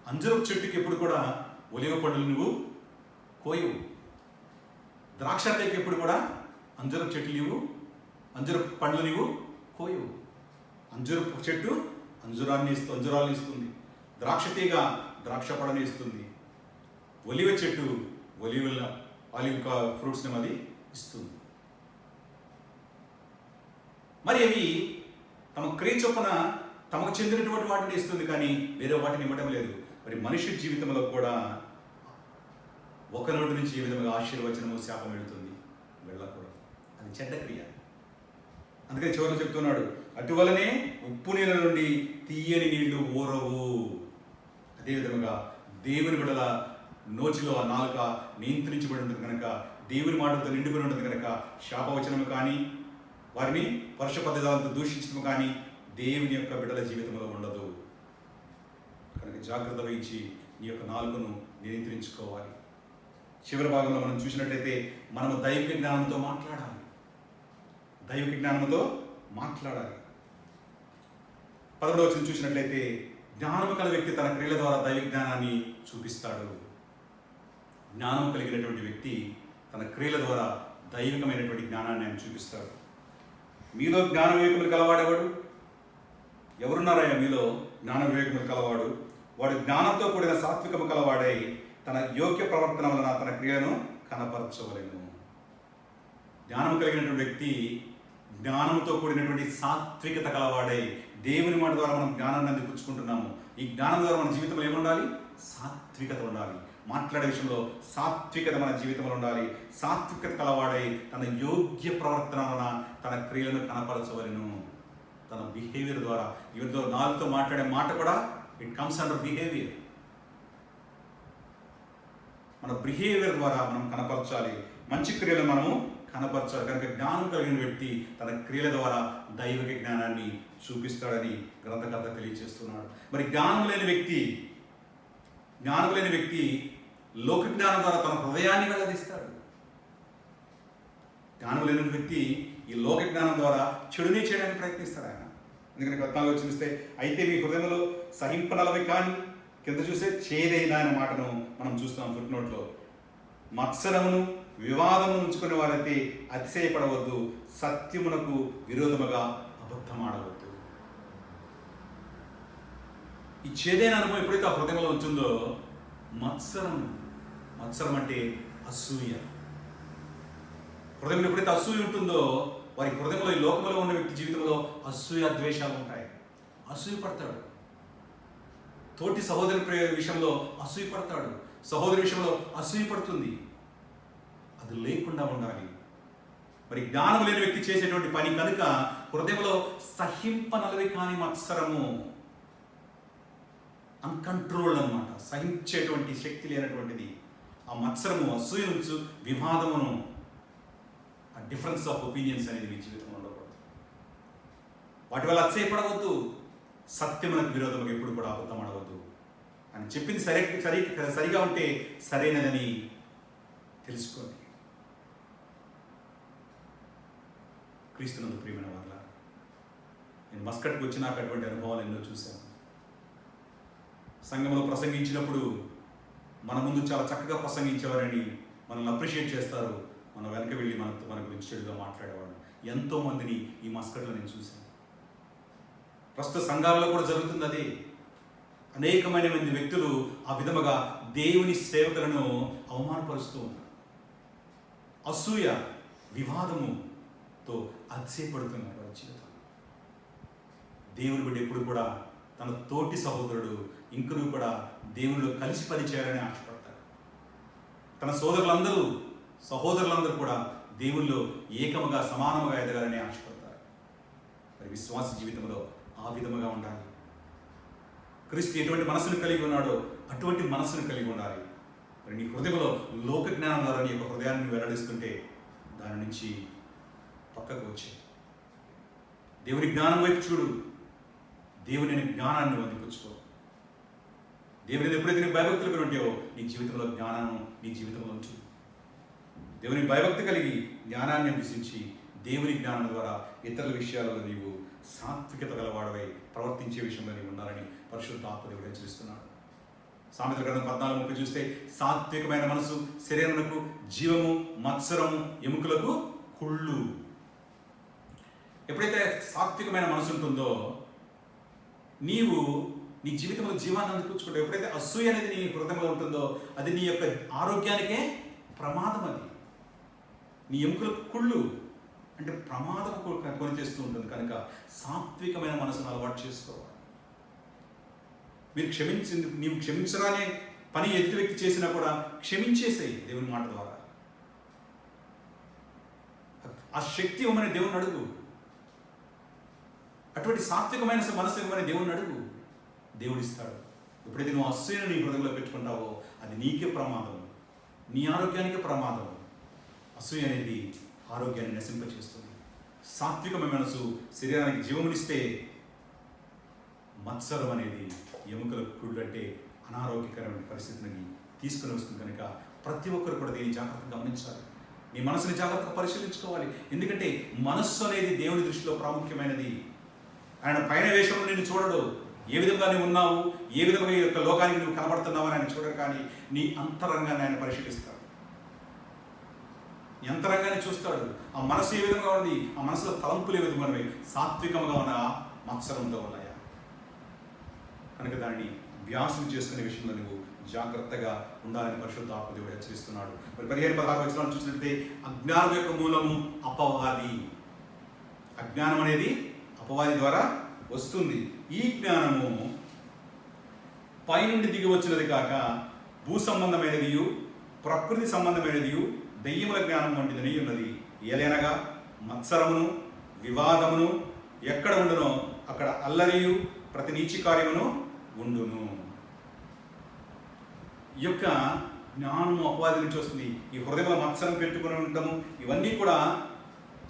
అంజూరపు చెట్టుకి ఎప్పుడు కూడా ఒలివ పండ్లు నువ్వు కోయవు. ద్రాక్ష తీగకి ఎప్పుడు కూడా అంజూరపు చెట్లు నీవు, అంజూరపు పండ్లు నీవు కోయవు. అంజూరపు చెట్టు అంజూరాన్ని ఇస్తుంది, ద్రాక్ష తీగ ద్రాక్ష పళ్ళని ఇస్తుంది, ఒలివ చెట్టు ఆలివ్ ఫ్రూట్స్ని అది ఇస్తుంది. మరి అవి తమ క్రియ చొప్పున తమకు చెందినటువంటి వాటిని ఇస్తుంది, కానీ వేరే వాటిని ఇవ్వడం లేదు. మరి మనిషి జీవితంలో కూడా ఒక నోటి నుంచి ఏ విధంగా ఆశీర్వచనము శాపం వెళుతుంది, వెళ్ళకూడదు. అది చెడ్డ క్రియ. అందుకని చివరిలో చెప్తున్నాడు, అటువలనే ఉప్పు నీళ్ళ నుండి తీయని నీళ్లు ఊరవు. అదేవిధంగా దేవుని బిడ్డల నోచిలో ఆ నాలుక నియంత్రించబడి ఉంటుంది కనుక, దేవుని మాటలతో నిండిపోయి ఉంటుంది కనుక, శాపవచనము కానీ వారిని పరుష పద్ధతులతో దూషించడం కానీ దేవుని యొక్క బిడ్డల జీవితంలో ఉండదు. కనుక జాగ్రత్త వహించి నీ యొక్క నాలుకను నియంత్రించుకోవాలి. చివరి భాగంలో మనం చూసినట్లయితే మనము దైవిక జ్ఞానంతో మాట్లాడాలి. దైవిక జ్ఞానంతో మాట్లాడాలి. 11వ వచనం చూసినట్లయితే జ్ఞానము కల వ్యక్తి తన క్రియల ద్వారా దైవిక జ్ఞానాన్ని చూపిస్తాడు. జ్ఞానం కలిగినటువంటి వ్యక్తి తన క్రియల ద్వారా దైవికమైనటువంటి జ్ఞానాన్ని ఆయన చూపిస్తాడు. మీలో జ్ఞాన వివేకములు కలవాడేవాడు ఎవరున్నారయ్యా? మీలో జ్ఞాన వివేకములు కలవాడు, వాడు జ్ఞానంతో కూడిన సాత్వికము కలవాడై తన యోగ్య ప్రవర్తన వలన తన క్రియను కనపరచవలెను. జ్ఞానం కలిగినటువంటి వ్యక్తి జ్ఞానంతో కూడినటువంటి సాత్వికత కలవాడై, దేవుని మాట ద్వారా మనం జ్ఞానాన్ని అందిపుచ్చుకుంటున్నాము. ఈ జ్ఞానం ద్వారా మన జీవితంలో ఏముండాలి? సాత్వికత ఉండాలి. మాట్లాడే విషయంలో సాత్వికత మన జీవితంలో ఉండాలి. సాత్వికత కలవాడై తన యోగ్య ప్రవర్తన వలన తన క్రియలను కనపరచవలెను. తన బిహేవియర్ ద్వారా, ఎవరితో నాలుగుతో మాట్లాడే మాట కూడా ఇట్ కమ్స్ అండర్ బిహేవియర్. మన బిహేవియర్ ద్వారా మనం కనపరచాలి, మంచి క్రియలు మనము కనపరచాలి. కనుక జ్ఞానం కలిగిన వ్యక్తి తన క్రియల ద్వారా దైవిక జ్ఞానాన్ని చూపిస్తాడని గ్రంథకర్త తెలియజేస్తున్నాడు. మరి జ్ఞానం లేని వ్యక్తి లోక జ్ఞానం ద్వారా తన హృదయాన్ని వెల్లడిస్తాడు. జ్ఞానం లేని వ్యక్తి ఈ లోక జ్ఞానం ద్వారా చెడునే చేయడానికి ప్రయత్నిస్తాడు ఆయన. ఎందుకంటే 14 చూస్తే అయితే మీ హృదయంలో సహింపనలవి కానీ, కింద చూస్తే చేదైన అనే మాటను మనం చూస్తాం ఫుట్ నోట్లో. మత్సరమును వివాదము ఉంచుకునే వారైతే అతిశయపడవద్దు, సత్యమునకు విరోధముగా అబద్ధమాడవద్దు. ఈ చేదైన అనుభవం ఎప్పుడైతే ఆ హృదయంలో ఉంటుందో మత్సరం అంటే అసూయ. హృదయంలో ఎప్పుడైతే అసూయ ఉంటుందో వారి హృదయంలో, ఈ లోకంలో ఉన్న వ్యక్తి జీవితంలో అసూయ ద్వేషాలు ఉంటాయి. అసూయ పడతాడు, తోటి సహోదరి విషయంలో అసూయ పడతాడు, సహోదరి విషయంలో అసూయ పడుతుంది. అది లేకుండా ఉండాలి. మరి జ్ఞానం లేని వ్యక్తి చేసేటువంటి పని కనుక హృదయంలో సహింపనలవి కాని మత్సరము, అన్కంట్రోల్డ్ అన్నమాట, సహించేటువంటి శక్తి లేనటువంటిది. ఆ మత్సరము, అసూయ నుంచి వివాదమును, ఆ డిఫరెన్స్ ఆఫ్ ఒపీనియన్స్ అనేది మీ జీవితంలో ఉండకూడదు. వాటి వల్ల అతిశయపడవద్దు, సత్యమునకు విరోధముగా ఎప్పుడు కూడా అబద్ధం ఆడవద్దు అని చెప్పింది సరిగా ఉంటే సరైనదని తెలుసుకోండి. క్రీస్తునందు ప్రియమైన వాళ్ళ, నేను మస్కట్కి వచ్చి నాకు అటువంటి అనుభవాలు ఎన్నో చూశాను. సంఘంలో ప్రసంగించినప్పుడు మన ముందు చాలా చక్కగా ప్రసంగించేవారని మనల్ని అప్రిషియేట్ చేస్తారు, మన వెనక వెళ్ళి మన గురించి చెడుగా మాట్లాడేవాడు. ఎంతోమందిని ఈ మస్కట్లో నేను చూశాను. ప్రస్తుత సంఘాలలో కూడా జరుగుతుంది అదే. అనేకమైన మంది వ్యక్తులు ఆ విధముగా దేవుని సేవకులను అవమానపరుస్తూ ఉన్నారు. అసూయ, వివాదముతో అతిశయపడుతున్నారు వారి జీవితం. దేవుని బిడ్డ ఎప్పుడు కూడా తన తోటి సహోదరుడు ఇంకను కూడా దేవునిలో కలిసి పనిచేయాలని ఆశపడతాడు. తన సహోదరులందరూ కూడా దేవునిలో ఏకముగా సమానముగా ఎదగాలని ఆశపడతారు. మరి విశ్వాస జీవితంలో ఆ విధముగా ఉండాలి. క్రీస్తు ఎటువంటి మనసును కలిగి ఉన్నాడో అటువంటి మనసును కలిగి ఉండాలి. మరి నీ హృదయంలో లోక జ్ఞానం ద్వారా నీ యొక్క హృదయాన్ని వెల్లడిస్తుంటే దాని నుంచి పక్కకు వచ్చే దేవుని జ్ఞానం వైపు చూడు. దేవుని జ్ఞానాన్ని పొందుకొచ్చుకో. దేవుని ఎప్పుడైతే నీ భయభక్తులు కలిగి ఉంటావో నీ జీవితంలో జ్ఞానాన్ని నీ జీవితంలో ఉంచు. దేవుని భయభక్తి కలిగి జ్ఞానాన్ని అభ్యసించి దేవుని జ్ఞానం ద్వారా ఇతరుల విషయాలలో నీవు సాత్వికత గలవాడవై ప్రవర్తించే విషయంలో నీవు ఉండాలని పరిశుద్ధ ఆత్మదేవుడు హెచ్చరిస్తున్నాడు. సామెతల గ్రంథం 14:30 చూస్తే సాత్వికమైన మనసు శరీరమునకు జీవము, మత్సరము ఎముకలకు కుళ్ళు. ఎప్పుడైతే సాత్వికమైన మనసు ఉంటుందో నీవు నీ జీవితంలో జీవాన్ని అందిపుచ్చుకుంటావు. ఎప్పుడైతే అసూయ అనేది నీ హృదయంలో ఉంటుందో అది నీ యొక్క ఆరోగ్యానికే ప్రమాదం. అది నీ ఎముకలకు కుళ్ళు అంటే ప్రమాదం కొని తెస్తూ ఉంటుంది. కనుక సాత్వికమైన మనసును అలవాటు చేసుకోవాలి. నీవు క్షమించరానే పని ఎదుటి వ్యక్తి చేసినా కూడా క్షమించేసేయి దేవుని మాట ద్వారా. ఆ శక్తి ఇవ్వమని దేవుని అడుగు. అటువంటి సాత్వికమైన మనసు ఇవ్వమని దేవుని అడుగు, దేవుడు ఇస్తాడు. ఎప్పుడైతే నువ్వు అసూయను నీ హృదయంలో పెట్టుకుంటావో అది నీకే ప్రమాదం, నీ ఆరోగ్యానికే ప్రమాదం. అసూయ అనేది ఆరోగ్యాన్ని నశింపచేస్తుంది. సాత్వికమైన మనసు శరీరానికి జీవమునిస్తే మత్సరం అనేది ఎముకలకు కుళ్ళు అంటే అనారోగ్యకరమైన పరిస్థితిని తీసుకుని వస్తుంది. కనుక ప్రతి ఒక్కరు కూడా దీన్ని జాగ్రత్తగా గమనించాలి. నీ మనసుని జాగ్రత్తగా పరిశీలించుకోవాలి. ఎందుకంటే మనస్సు అనేది దేవుని దృష్టిలో ప్రాముఖ్యమైనది. ఆయన పైన వేషంలో నిన్ను చూడడు. ఏ విధంగా నువ్వు ఉన్నావు, ఏ విధంగా ఈ యొక్క లోకానికి నువ్వు కనబడుతున్నావు అని ఆయన చూడరు. కానీ నీ అంతరంగాన్ని ఆయన పరిశీలిస్తాడు. నీ అంతరంగాన్ని చూస్తాడు. ఆ మనసు ఏ విధంగా ఉంది, ఆ మనసులో తలంపులు ఏ విధంగా ఉన్నవి, సాత్వికంగా ఉన్న మత్సరంతో ఉన్నాయా. కనుక దానిని అభ్యాసం చేసుకునే విషయంలో నువ్వు జాగ్రత్తగా ఉండాలని పరిశుద్ధ ఆత్మదేవుడు హెచ్చరిస్తున్నాడు. మరి 15-16 వచనాలు చూసినట్లయితే అజ్ఞానం యొక్క మూలము అపవాది. అజ్ఞానం అనేది అపవాది ద్వారా వస్తుంది. ఈ జ్ఞానము పైనుండి దిగి వచ్చినది కాక భూ సంబంధమైనది, ప్రకృతి సంబంధమైనది, దెయ్యముల జ్ఞానం వంటిదని ఉన్నది. ఏలైనగా మత్సరమును, వివాదమును ఎక్కడ ఉండునో అక్కడ అల్లరియు ప్రతి నీచి కార్యమును ఉండును. ఈ యొక్క జ్ఞానము అపవాది నుంచి వస్తుంది. ఈ హృదయంలో మత్సరం పెట్టుకుని ఉండటము ఇవన్నీ కూడా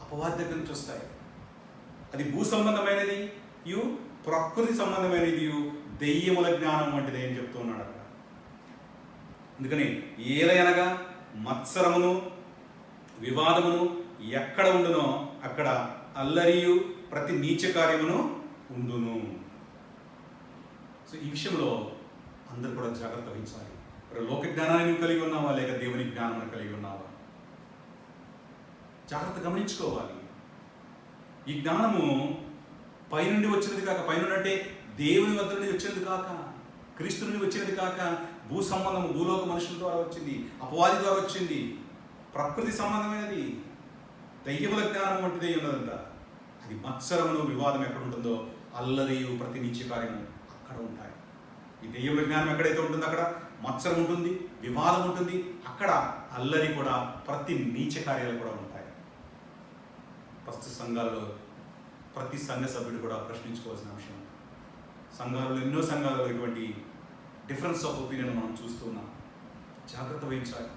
అపవాది దగ్గర నుంచి వస్తాయి. అది భూ సంబంధమైనది, ప్రకృతి సంబంధమైనది, దెయ్యముల జ్ఞానం వంటిది అని చెప్తూ ఉన్నాడు అక్కడ. అందుకని ఏలయనగా మత్సరమును, వివాదమును ఎక్కడ ఉండునో అక్కడ అల్లరియు ప్రతి నీచ కార్యమును ఉండును. సో ఈ విషయంలో అందరూ కూడా జాగ్రత్త వహించాలి. లోక జ్ఞానాన్ని కలిగి ఉన్నావా లేక దేవుని జ్ఞానాన్ని కలిగి ఉన్నావా? జాగ్రత్త గమనించుకోవాలి. ఈ జ్ఞానము పైనుండి వచ్చినది కాక, పైనుండి అంటే దేవుని వద్ద నుండి వచ్చినది కాక, క్రీస్తు నుండి వచ్చినది కాక, భూ సంబంధం భూలోక మనుషుల ద్వారా వచ్చింది, అపవాది ద్వారా వచ్చింది, ప్రకృతి సంబంధమైనది, దయ్యముల జ్ఞానం వంటిదే ఉన్నదంట. అది మత్సరమును వివాదం ఎక్కడ ఉంటుందో అల్లరియు ప్రతి నీచ కార్యము అక్కడ ఉంటాయి. ఈ దెయ్యముల జ్ఞానం ఎక్కడైతే ఉంటుందో అక్కడ మత్సరం ఉంటుంది, వివాదం ఉంటుంది, అక్కడ అల్లరి కూడా, ప్రతి నీచ కార్యాలు కూడా ఉంటాయి. ప్రస్తుత సంఘాలలో ప్రతి సంఘ సభ్యుడు కూడా ప్రశ్నించుకోవాల్సిన అంశం. సంఘాలలో ఎన్నో సంఘాలలో ఇటువంటి డిఫరెన్స్ ఆఫ్ ఒపీనియన్ మనం చూస్తూ ఉన్నాం. జాగ్రత్త వహించాలి,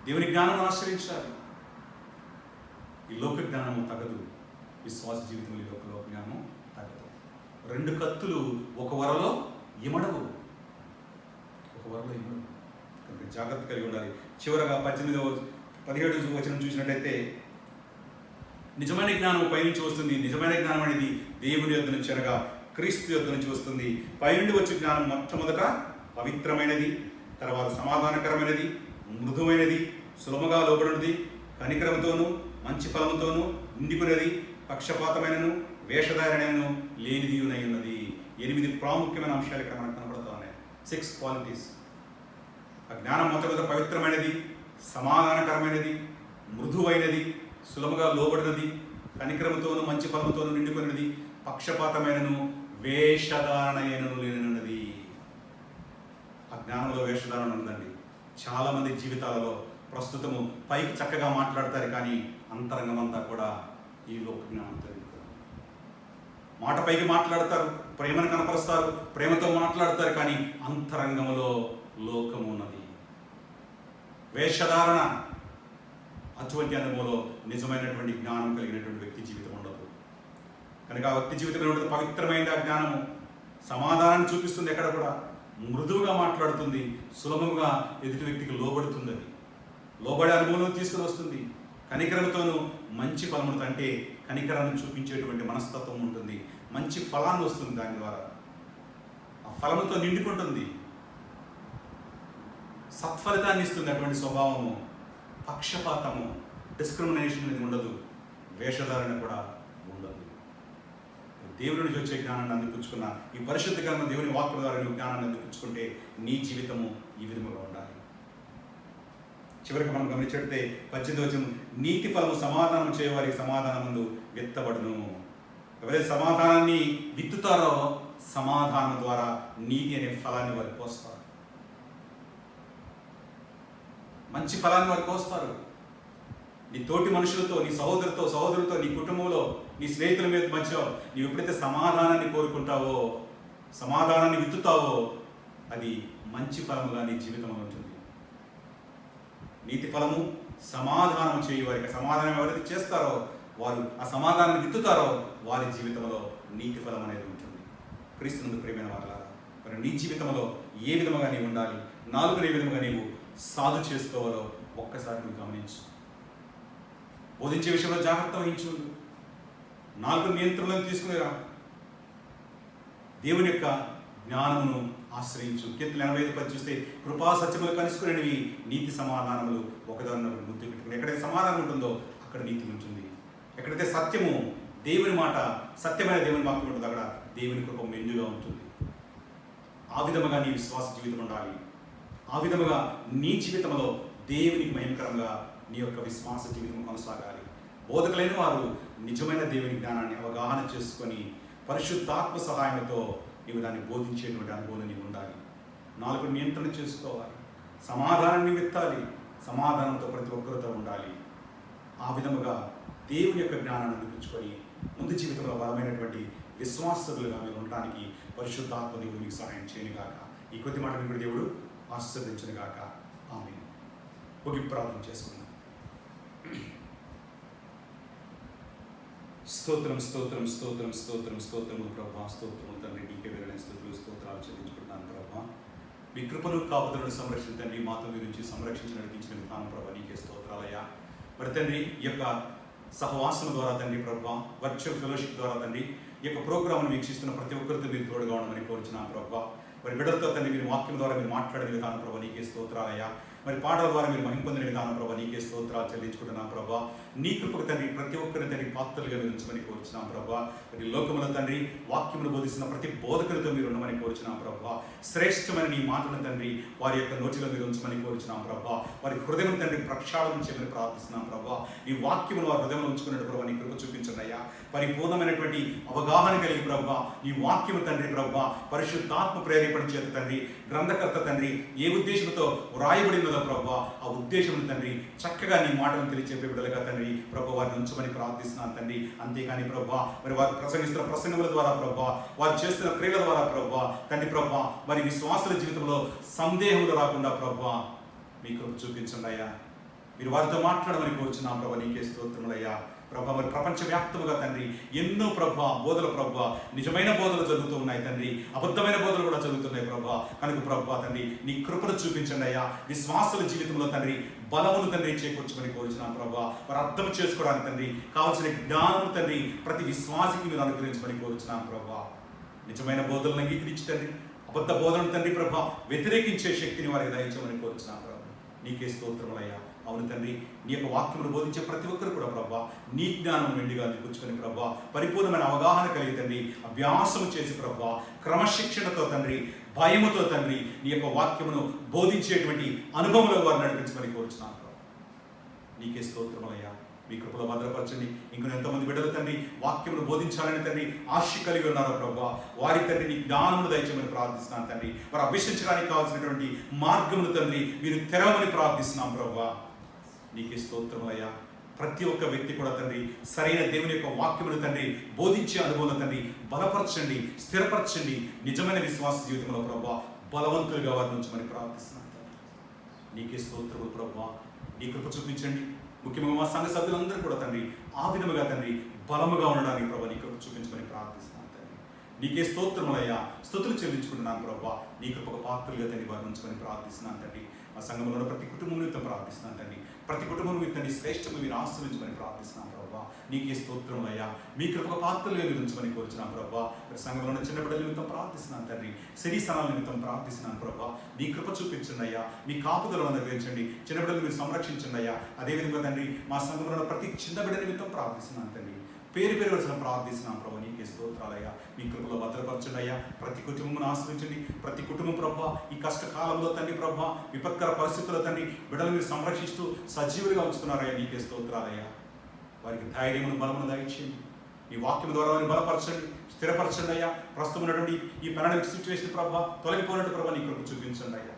దేవుని జ్ఞానం ఆశ్రయించాలి. ఈ లోక జ్ఞానము తగదు, విశ్వాస జీవితంలో ఈ లోక జ్ఞానము తగదు. 2 కత్తులు ఒక వరలో ఇమడవు, ఒక వరలో ఇమడవు. కనుక జాగ్రత్త కలిగి ఉండాలి. చివరగా 17వ వచనం చూసినట్టయితే, నిజమైన జ్ఞానం పైనుంచి వస్తుంది. నిజమైన జ్ఞానం అనేది దేవుని యొద్ద నుంచి అనగా క్రీస్తు యొద్ద నుంచి వస్తుంది. పైనుండి వచ్చే జ్ఞానం మొట్టమొదట పవిత్రమైనది, తర్వాత సమాధానకరమైనది, మృదువైనది, సులభంగా లోబడినది, కనికరంతోనూ మంచి ఫలముతోనూ నిండిపోయినది, పక్షపాతమైనను వేషధారణను లేనిదియునై ఉన్నది. 8 ప్రాముఖ్యమైన అంశాలు ఇక్కడ మనకు కనబడుతూ ఉన్నాయి. 6 క్వాలిటీస్. ఆ జ్ఞానం మొట్టమొదట పవిత్రమైనది, సమాధానకరమైనది, మృదువైనది, సులభంగా లోబడినది, కనికరముతోనూ మంచి ఫలముతోనూ నిండుకున్నది, పక్షపాతమైనను వేషధారణను లేనున్నది. ఆ జ్ఞానంలో వేషధారణ ఉందండి. చాలామంది జీవితాలలో ప్రస్తుతము పైకి చక్కగా మాట్లాడతారు, కానీ అంతరంగం అంతా కూడా ఈ లోక జ్ఞానంతో మాట పైకి మాట్లాడతారు, ప్రేమను కనపరుస్తారు, ప్రేమతో మాట్లాడతారు, కానీ అంతరంగంలో లోకము ఉన్నది, వేషధారణ. అటువంటి అనుభవంలో నిజమైనటువంటి జ్ఞానం కలిగినటువంటి వ్యక్తి జీవితం ఉండదు. కనుక ఆ వ్యక్తి జీవితంలో ఉండదు పవిత్రమైన జ్ఞానము. సమాధానాన్ని చూపిస్తుంది, ఎక్కడ కూడా మృదువుగా మాట్లాడుతుంది, సులభంగా ఎదుటి వ్యక్తికి లోబడుతుంది. అది లోబడే అనుభవం తీసుకుని వస్తుంది. కనికరంతోనూ మంచి ఫలములతో, అంటే కనికరాన్ని చూపించేటువంటి మనస్తత్వం ఉంటుంది, మంచి ఫలాన్ని వస్తుంది. దాని ద్వారా ఆ ఫలముతో నిండుకుంటుంది, సత్ఫలితాన్ని ఇస్తుంది. అటువంటి స్వభావము, పక్షపాతము, డిస్క్రిమినేషన్ అనేది ఉండదు, వేషధారణ కూడా ఉండదు. దేవుడి నుంచి వచ్చే జ్ఞానాన్ని అందిపుచ్చుకున్న ఈ పరిశుద్ధ గ్రంథం, దేవుని వాక్యం ద్వారా నువ్వు జ్ఞానాన్ని అందిపుచ్చుకుంటే నీ జీవితము ఈ విధముగా ఉండాలి. చివరికి మనం గమనించితే 18వ వచనం, నీతి ఫలము సమాధానం చేయవారికి సమాధానమందు విత్తబడును. ఎవరైతే సమాధానాన్ని విత్తుతారో సమాధానం ద్వారా నీతి అనే ఫలాన్ని వారు కోస్తారు, మంచి ఫలాన్ని వారు కోస్తారు. నీ తోటి మనుషులతో, నీ సహోదరులతో, నీ కుటుంబంలో, నీ స్నేహితుల మీద మధ్యలో నీవు ఎప్పుడైతే సమాధానాన్ని కోరుకుంటావో, సమాధానాన్ని విత్తుతావో, అది మంచి ఫలముగా నీ జీవితంలో ఉంటుంది. నీతి ఫలము సమాధానం చేయవారికి, సమాధానం ఎవరైతే చేస్తారో వారు ఆ సమాధానాన్ని విత్తుతారో వారి జీవితంలో నీతి ఫలం అనేది ఉంటుంది. క్రీస్తునందు ప్రియమైన వారలారా, మరి నీ జీవితంలో ఏ విధముగా నీవు ఉండాలి, నాలుగుని ఏ విధముగా నీవు సాధు చేసుకోవాలో ఒక్కసారి నువ్వు గమనించు. బోధించే విషయంలో జాగ్రత్త వహించు, నాలుగు నియంత్రణలను తీసుకునిరా, దేవుని యొక్క జ్ఞానమును ఆశ్రయించు. కీర్తన 85 చూస్తే, కృపా సత్యములు కలుసుకునేవి నీతి సమాధానములు ఒకదాన్నొకటి ముద్దు పెట్టుకుని. ఎక్కడైతే సమాధానం ఉంటుందో అక్కడ నీతి ఉంటుంది. ఎక్కడైతే సత్యము, దేవుని మాట, సత్యమైన దేవుని వాక్యం ఉంటుందో అక్కడ దేవుని కృప మెండుగా ఉంటుంది. ఆ విధముగా నీ విశ్వాస జీవితం ఉండాలి. ఆ విధముగా నీ జీవితంలో దేవునికి మహిమకరంగా నీ యొక్క విశ్వాస జీవితం కొనసాగాలి. బోధకులైన వారు నిజమైన దేవుని జ్ఞానాన్ని అవగాహన చేసుకొని పరిశుద్ధాత్మ సహాయంతో నీవు దాన్ని బోధించేటువంటి అనుభవం నీవు ఉండాలి. నాలుగు నియంత్రణ చేసుకోవాలి, సమాధానాన్ని విత్తాలి, సమాధానంతో ప్రతి ఒక్కరితో ఉండాలి. ఆ విధముగా దేవుని యొక్క జ్ఞానాన్ని అందించుకొని ముందు జీవితంలో బలమైనటువంటి విశ్వాసకులుగా మీరు ఉండడానికి పరిశుద్ధాత్మ దేవుడు మీకు సహాయం చేయను గాక. ఈ కొద్ది మాట కూడా దేవుడు ఆశీర్వదించును గాక. ఆమేన్. ముగి ప్రార్థన చేసుకుందాం. స్తోత్రం స్తోత్రం స్తోత్రం స్తోత్రం స్తోత్రము ప్రభా, స్తోత్రము తండ్రి, నీకే వేరైన స్తుతులు స్తోత్రాలు చెల్లించుకుంటున్నాను ప్రభా. మీ కృపను కాపుదలను సంరక్షించండి, మాతో గురించి సంరక్షించి నడిపించిన విధానం ప్రభా, నీకే స్తోత్రాలయ్యా. మరి తండ్రి, ఈ యొక్క సహవాసం ద్వారా తండ్రి ప్రభా, వర్చువల్ ఫెలోషిప్ ద్వారా తండ్రి, ఈ యొక్క ప్రోగ్రామ్ను వీక్షిస్తున్న ప్రతి ఒక్కరితో మీరు తోడుగా ఉండమని కోరుచున్నాను ప్రభా. మరి బిడ్డలతో తండ్రి మీరు వాక్యం ద్వారా మీరు మాట్లాడిన విధానం ప్రభావ నీకే స్తోత్రాలయ్యా. మరి పాటల ద్వారా మీరు మహిమ పొందిన విధానం ప్రభావ నీకే స్తోత్రాలు చెల్లించుకుంటున్నాం ప్రభావ. నీ కృపకు తండ్రి ప్రతి ఒక్కరిని తండ్రి పాత్రలుగా మీరు ఉంచమని కోరుచున్నాం ప్రభావ. మరి లోకముల తండ్రి వాక్యమును బోధిస్తున్న ప్రతి బోధకులతో మీరు ఉండమని కోరుచున్నాం ప్రభావ. శ్రేష్టమైన నీ మాటలను తండ్రి వారి యొక్క నోటిలో మీరు ఉంచమని కోరుచున్నాం ప్రభావ. వారి హృదయం తండ్రి ప్రక్షాళన చేయమని ప్రార్థిస్తున్నాం ప్రభావ. ఈ వాక్యమును వారి హృదయంలో ఉంచుకున్నట్టు ప్రభావ నీ కృప చూపించండి అయ్యా. పరిపూర్ణమైనటువంటి అవగాహన కలిగి ప్రభావ ఈ వాక్యము తండ్రి ప్రభావ పరిశుద్ధాత్మ ప్రేరేపణ చేత తండ్రి గ్రంథకర్త తండ్రి ఏ ఉద్దేశంతో వ్రాయబడినదో ప్రభావ ఆ ఉద్దేశం తండ్రి చక్కగా నీ మాటలను తెలియచేపే బిడ్డలుగా తండ్రి ప్రభావ వారిని ఉంచమని ప్రార్థిస్తున్నాను తండ్రి. అంతేకాని ప్రభావ మరి వారు ప్రసంగిస్తున్న ప్రసంగముల ద్వారా ప్రభావ వారు చేస్తున్న క్రియల ద్వారా ప్రభావ తండ్రి ప్రభావ మరి విశ్వాసుల జీవితంలో సందేహములు రాకుండా ప్రభావ మీ కృప చూపించండి అయ్యా. మీరు వారితో మాట్లాడమని కోరుచున్నాం ప్రభావ. నీకే స్తోత్రములయ్యా ప్రభా. మరి ప్రపంచవ్యాప్తముగా తండ్రి ఎన్నో ప్రభా బోధల ప్రభా నిజమైన బోధలు జరుగుతూ ఉన్నాయి తండ్రి, అబద్ధమైన బోధలు కూడా జరుగుతున్నాయి ప్రభా. కనుక ప్రభా తండ్రి నీ కృపను చూపించండి అయ్యా. విశ్వాసుల జీవితంలో తండ్రి బలమును తండ్రి చేకూర్చమని కోరుచున్నాం ప్రభా. వారు అర్థం చేసుకోవడానికి తండ్రి కావాల్సిన జ్ఞానం తండ్రి ప్రతి విశ్వాసికి మీరు అనుగ్రహించమని కోరుచున్నాం ప్రభా. నిజమైన బోధలను అంగీకరించి తండ్రి అబద్ధ బోధనను తండ్రి ప్రభా వ్యతిరేకించే శక్తిని వారికి దయచేయమని కోరుచున్నాం ప్రభా. నీకే స్తోత్రములయ్యా. అవును తండ్రి నీ యొక్క వాక్యమును బోధించే ప్రతి ఒక్కరు కూడా ప్రభా నీ జ్ఞానం మెండుగా అందిపుచ్చుకొని ప్రభా పరిపూర్ణమైన అవగాహన కలిగి తండ్రి అభ్యాసము చేసి ప్రభా క్రమశిక్షణతో తండ్రి భయముతో తండ్రి నీ యొక్క వాక్యమును బోధించేటువంటి అనుభవంలో వారు నడిపించమని కోరుచున్నాను ప్రభా. నీకే స్తోత్రములయ్యా. మీ కృపలో భద్రపరచండి. ఇంకొన్ని ఎంతమంది బిడ్డలు తండ్రి వాక్యమును బోధించాలని తండ్రి ఆశ కలిగి ఉన్నారో ప్రభా వారి తండ్రి నీ జ్ఞానమును దయచేయమని ప్రార్థిస్తున్నాను తండ్రి. వారు అభ్యసించడానికి కావాల్సినటువంటి మార్గమును తండ్రి మీరు తెరవమని ప్రార్థిస్తున్నాం ప్రభా. నీకే స్తోత్రములయ్యా. ప్రతి ఒక్క వ్యక్తి కూడా తండ్రి సరైన దేవుని యొక్క వాక్యమును తండ్రి బోధించే అనుభవం తండ్రి బలపరచండి, స్థిరపరచండి. నిజమైన విశ్వాస జీవితంలో ప్రభా బలవంతులుగా వారిని ఉంచమని ప్రార్థిస్తున్నాను తండ్రి. నీకే స్తోత్రములు ప్రభా. నీ కృప చూపించండి. ముఖ్యంగా మా సంఘ సభ్యులందరూ కూడా తండ్రి ఆ విధముగా తండ్రి బలముగా ఉండడానికి ప్రభా నీ కృప చూపించమని ప్రార్థిస్తున్నాను తండ్రి. నీకే స్తోత్రములయ్యా. స్తుతులు చెల్లించుకుంటున్నాను ప్రభా. నీ కృపకు పాత్రలుగా తండ్రి వారిని ఉంచమని ప్రార్థిస్తున్నాను తండ్రి. మా సంఘంలో ప్రతి కుటుంబం నిమిత్తం ప్రార్థిస్తున్నాను తండ్రి. ప్రతి కుటుంబం నిమిత్తం శ్రేష్టము మీరు ఆశ్రయించమని ప్రార్థిస్తున్నాను ప్రభా. నీకే స్తోత్రములయ్యా. మీ కృపకు పాత్రలుగా మీరు ఉంచమని కోరుచున్నాను ప్రభా. సంఘంలో ఉన్న చిన్న బిడ్డల నిమిత్తం ప్రార్థిస్తున్నాను తండ్రి. శరీసనాల నిమిత్తం ప్రార్థిస్తున్నాను ప్రభా. నీ కృప చూపించండి అయ్యా. మీ కాపుదలను అనుగ్రహించండి. చిన్న బిడ్డలు మీరు సంరక్షించండి అయ్యా. అదేవిధంగా తండ్రి మా సంఘంలో ఉన్న ప్రతి చిన్న బిడ్డ నిమిత్తం ప్రార్థిస్తున్నాను తండ్రి. పేరు పేరు వచ్చిన ప్రార్థిస్తున్నాం ప్రభా. నీకే స్తోత్రాలయ్యా. మీ కృపలో భద్రపరచండి అయ్యా. ప్రతి కుటుంబమును ఆశ్రయించండి. ప్రతి కుటుంబం ప్రభా ఈ కష్టకాలంలో తండ్రి ప్రభా విపత్కర పరిస్థితుల్లో తండ్రి బిడ్డలు మీరు సంరక్షిస్తూ సజీవులుగా ఉంచుతున్నారయ్యా. నీకే స్తోత్రాలయ్యా. వారికి ధైర్యమును బలమును దయచేయండి. ఈ వాక్యం ద్వారా వారిని బలపరచండి, స్థిరపరచండి అయ్యా. ప్రస్తుతం ఉన్నటువంటి ఈ పాండమిక్ సిచ్యువేషన్ ప్రభా తొలగిపోయినట్టు ప్రభా నీ కృప చూపించండి అయ్యా.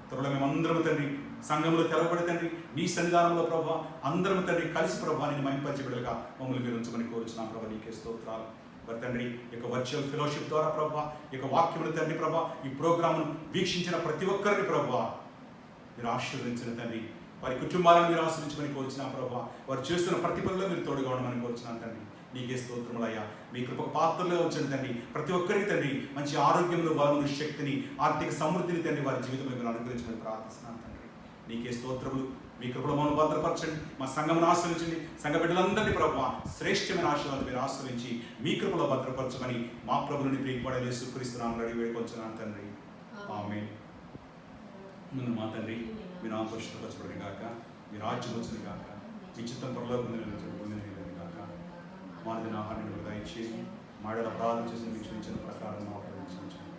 త్వరలో మేమందరము తండ్రి సంఘంలో తెరవబడి తండ్రి నీ సన్నిధానంలో ప్రభా అందరం తండ్రి కలిసి ప్రభా నేను మహింపరిచే బిడ్డలుగా మమ్మల్ని మీరు ఉంచమని కోరుచున్నాం ప్రభా. నీకే స్తోత్రాలు. మరి తండ్రి యొక్క వర్చువల్ ఫెలోషిప్ ద్వారా ప్రభా ఈ యొక్క వాక్యములు తండ్రి ప్రభా ఈ ప్రోగ్రామ్ను వీక్షించిన ప్రతి ఒక్కరిని ప్రభా మీరు ఆశీర్వదించిన తండ్రి. వారి కుటుంబాలను మీరు ఆశ్రయించమని కోరుచున్నాం ప్రభా. వారు చేస్తున్న ప్రతి పనిలో మీరు తోడుగా ఉండమని కోరుచున్నాను తండ్రి. నీకే స్తోత్రములయ్యా. మీ కృపకు పాత్రలో ఉంచండి తండ్రి. ప్రతి ఒక్కరికి తండ్రి మంచి ఆరోగ్యమును బలమును శక్తిని ఆర్థిక సమృద్ధిని తండ్రి వారి జీవితంలో మీరు అనుగ్రహించమని ప్రార్థిస్తున్నాను తండ్రి. నీకే స్తోత్రములు. మీ కృపలో మమ్మల్ని భద్రపరచండి. మా సంఘమును ఆశ్రయించండి. సంఘ బిడ్డలందరినీ ప్రభు శ్రేష్టమైన ఆశీర్వాదం మీరు ఆశ్రయించి మీ కృపలో భద్రపరచమని మా ప్రభుని ప్రియపడే యేసుక్రీస్తునామములో అడిగి వేడుకొంచున్నాను తండ్రి. ఆమేన్. ముందు మా తండ్రి మీ నామం పరిశుద్ధపరచబడును గాక. మీ రాజ్యం వచ్చును గాక. మీ చిత్తం పరలోకమందు నెరవేరును గాక. మానదిన ఆహారాన్ని దయచేసి మాడల అపరాధం చేసిన మీకు క్షమించిన ప్రకారం మా ప్రవేశించండి.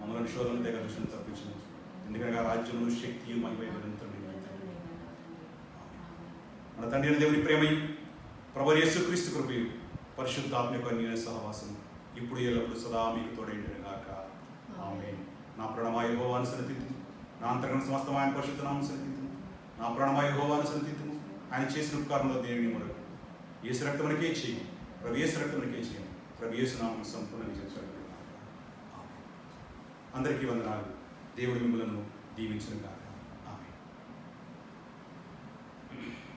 మమ్మల్ని శోధన తెగ దృష్టిని తప్పించండి. ఎందుకనగా రాజ్యమును శక్తియు మహిమయు నిరంతరం మన తండ్రి దేవుని ప్రేమయు ప్రభువు యేసుక్రీస్తు కృపయు పరిశుద్ధాత్మ యొక్క అన్యోన్య సహవాసం ఇప్పుడు ఎల్లప్పుడు సదా మీకు తోడైండును గాక. ఆమేన్. నా ప్రాణమా యెహోవాను సన్నిధింతుము. నా అంతరంగం సమస్తము ఆయన పరిశుద్ధ నామమును సన్నిధింతుము. నా ప్రాణమా యెహోవాను సన్నిధింతుము. ఆయన చేసిన ఉపకారంలో దేవుని మొరకు యేసు రక్తమునకే చేయము. ప్రభు యేసు రక్తమునకే చేయము. ప్రభు యేసు నామమును సంపూర్ణ విజయం కలుగును గాక. అందరికీ వందనాలు. దేవుడు మిమ్మలను దీవించును గాక.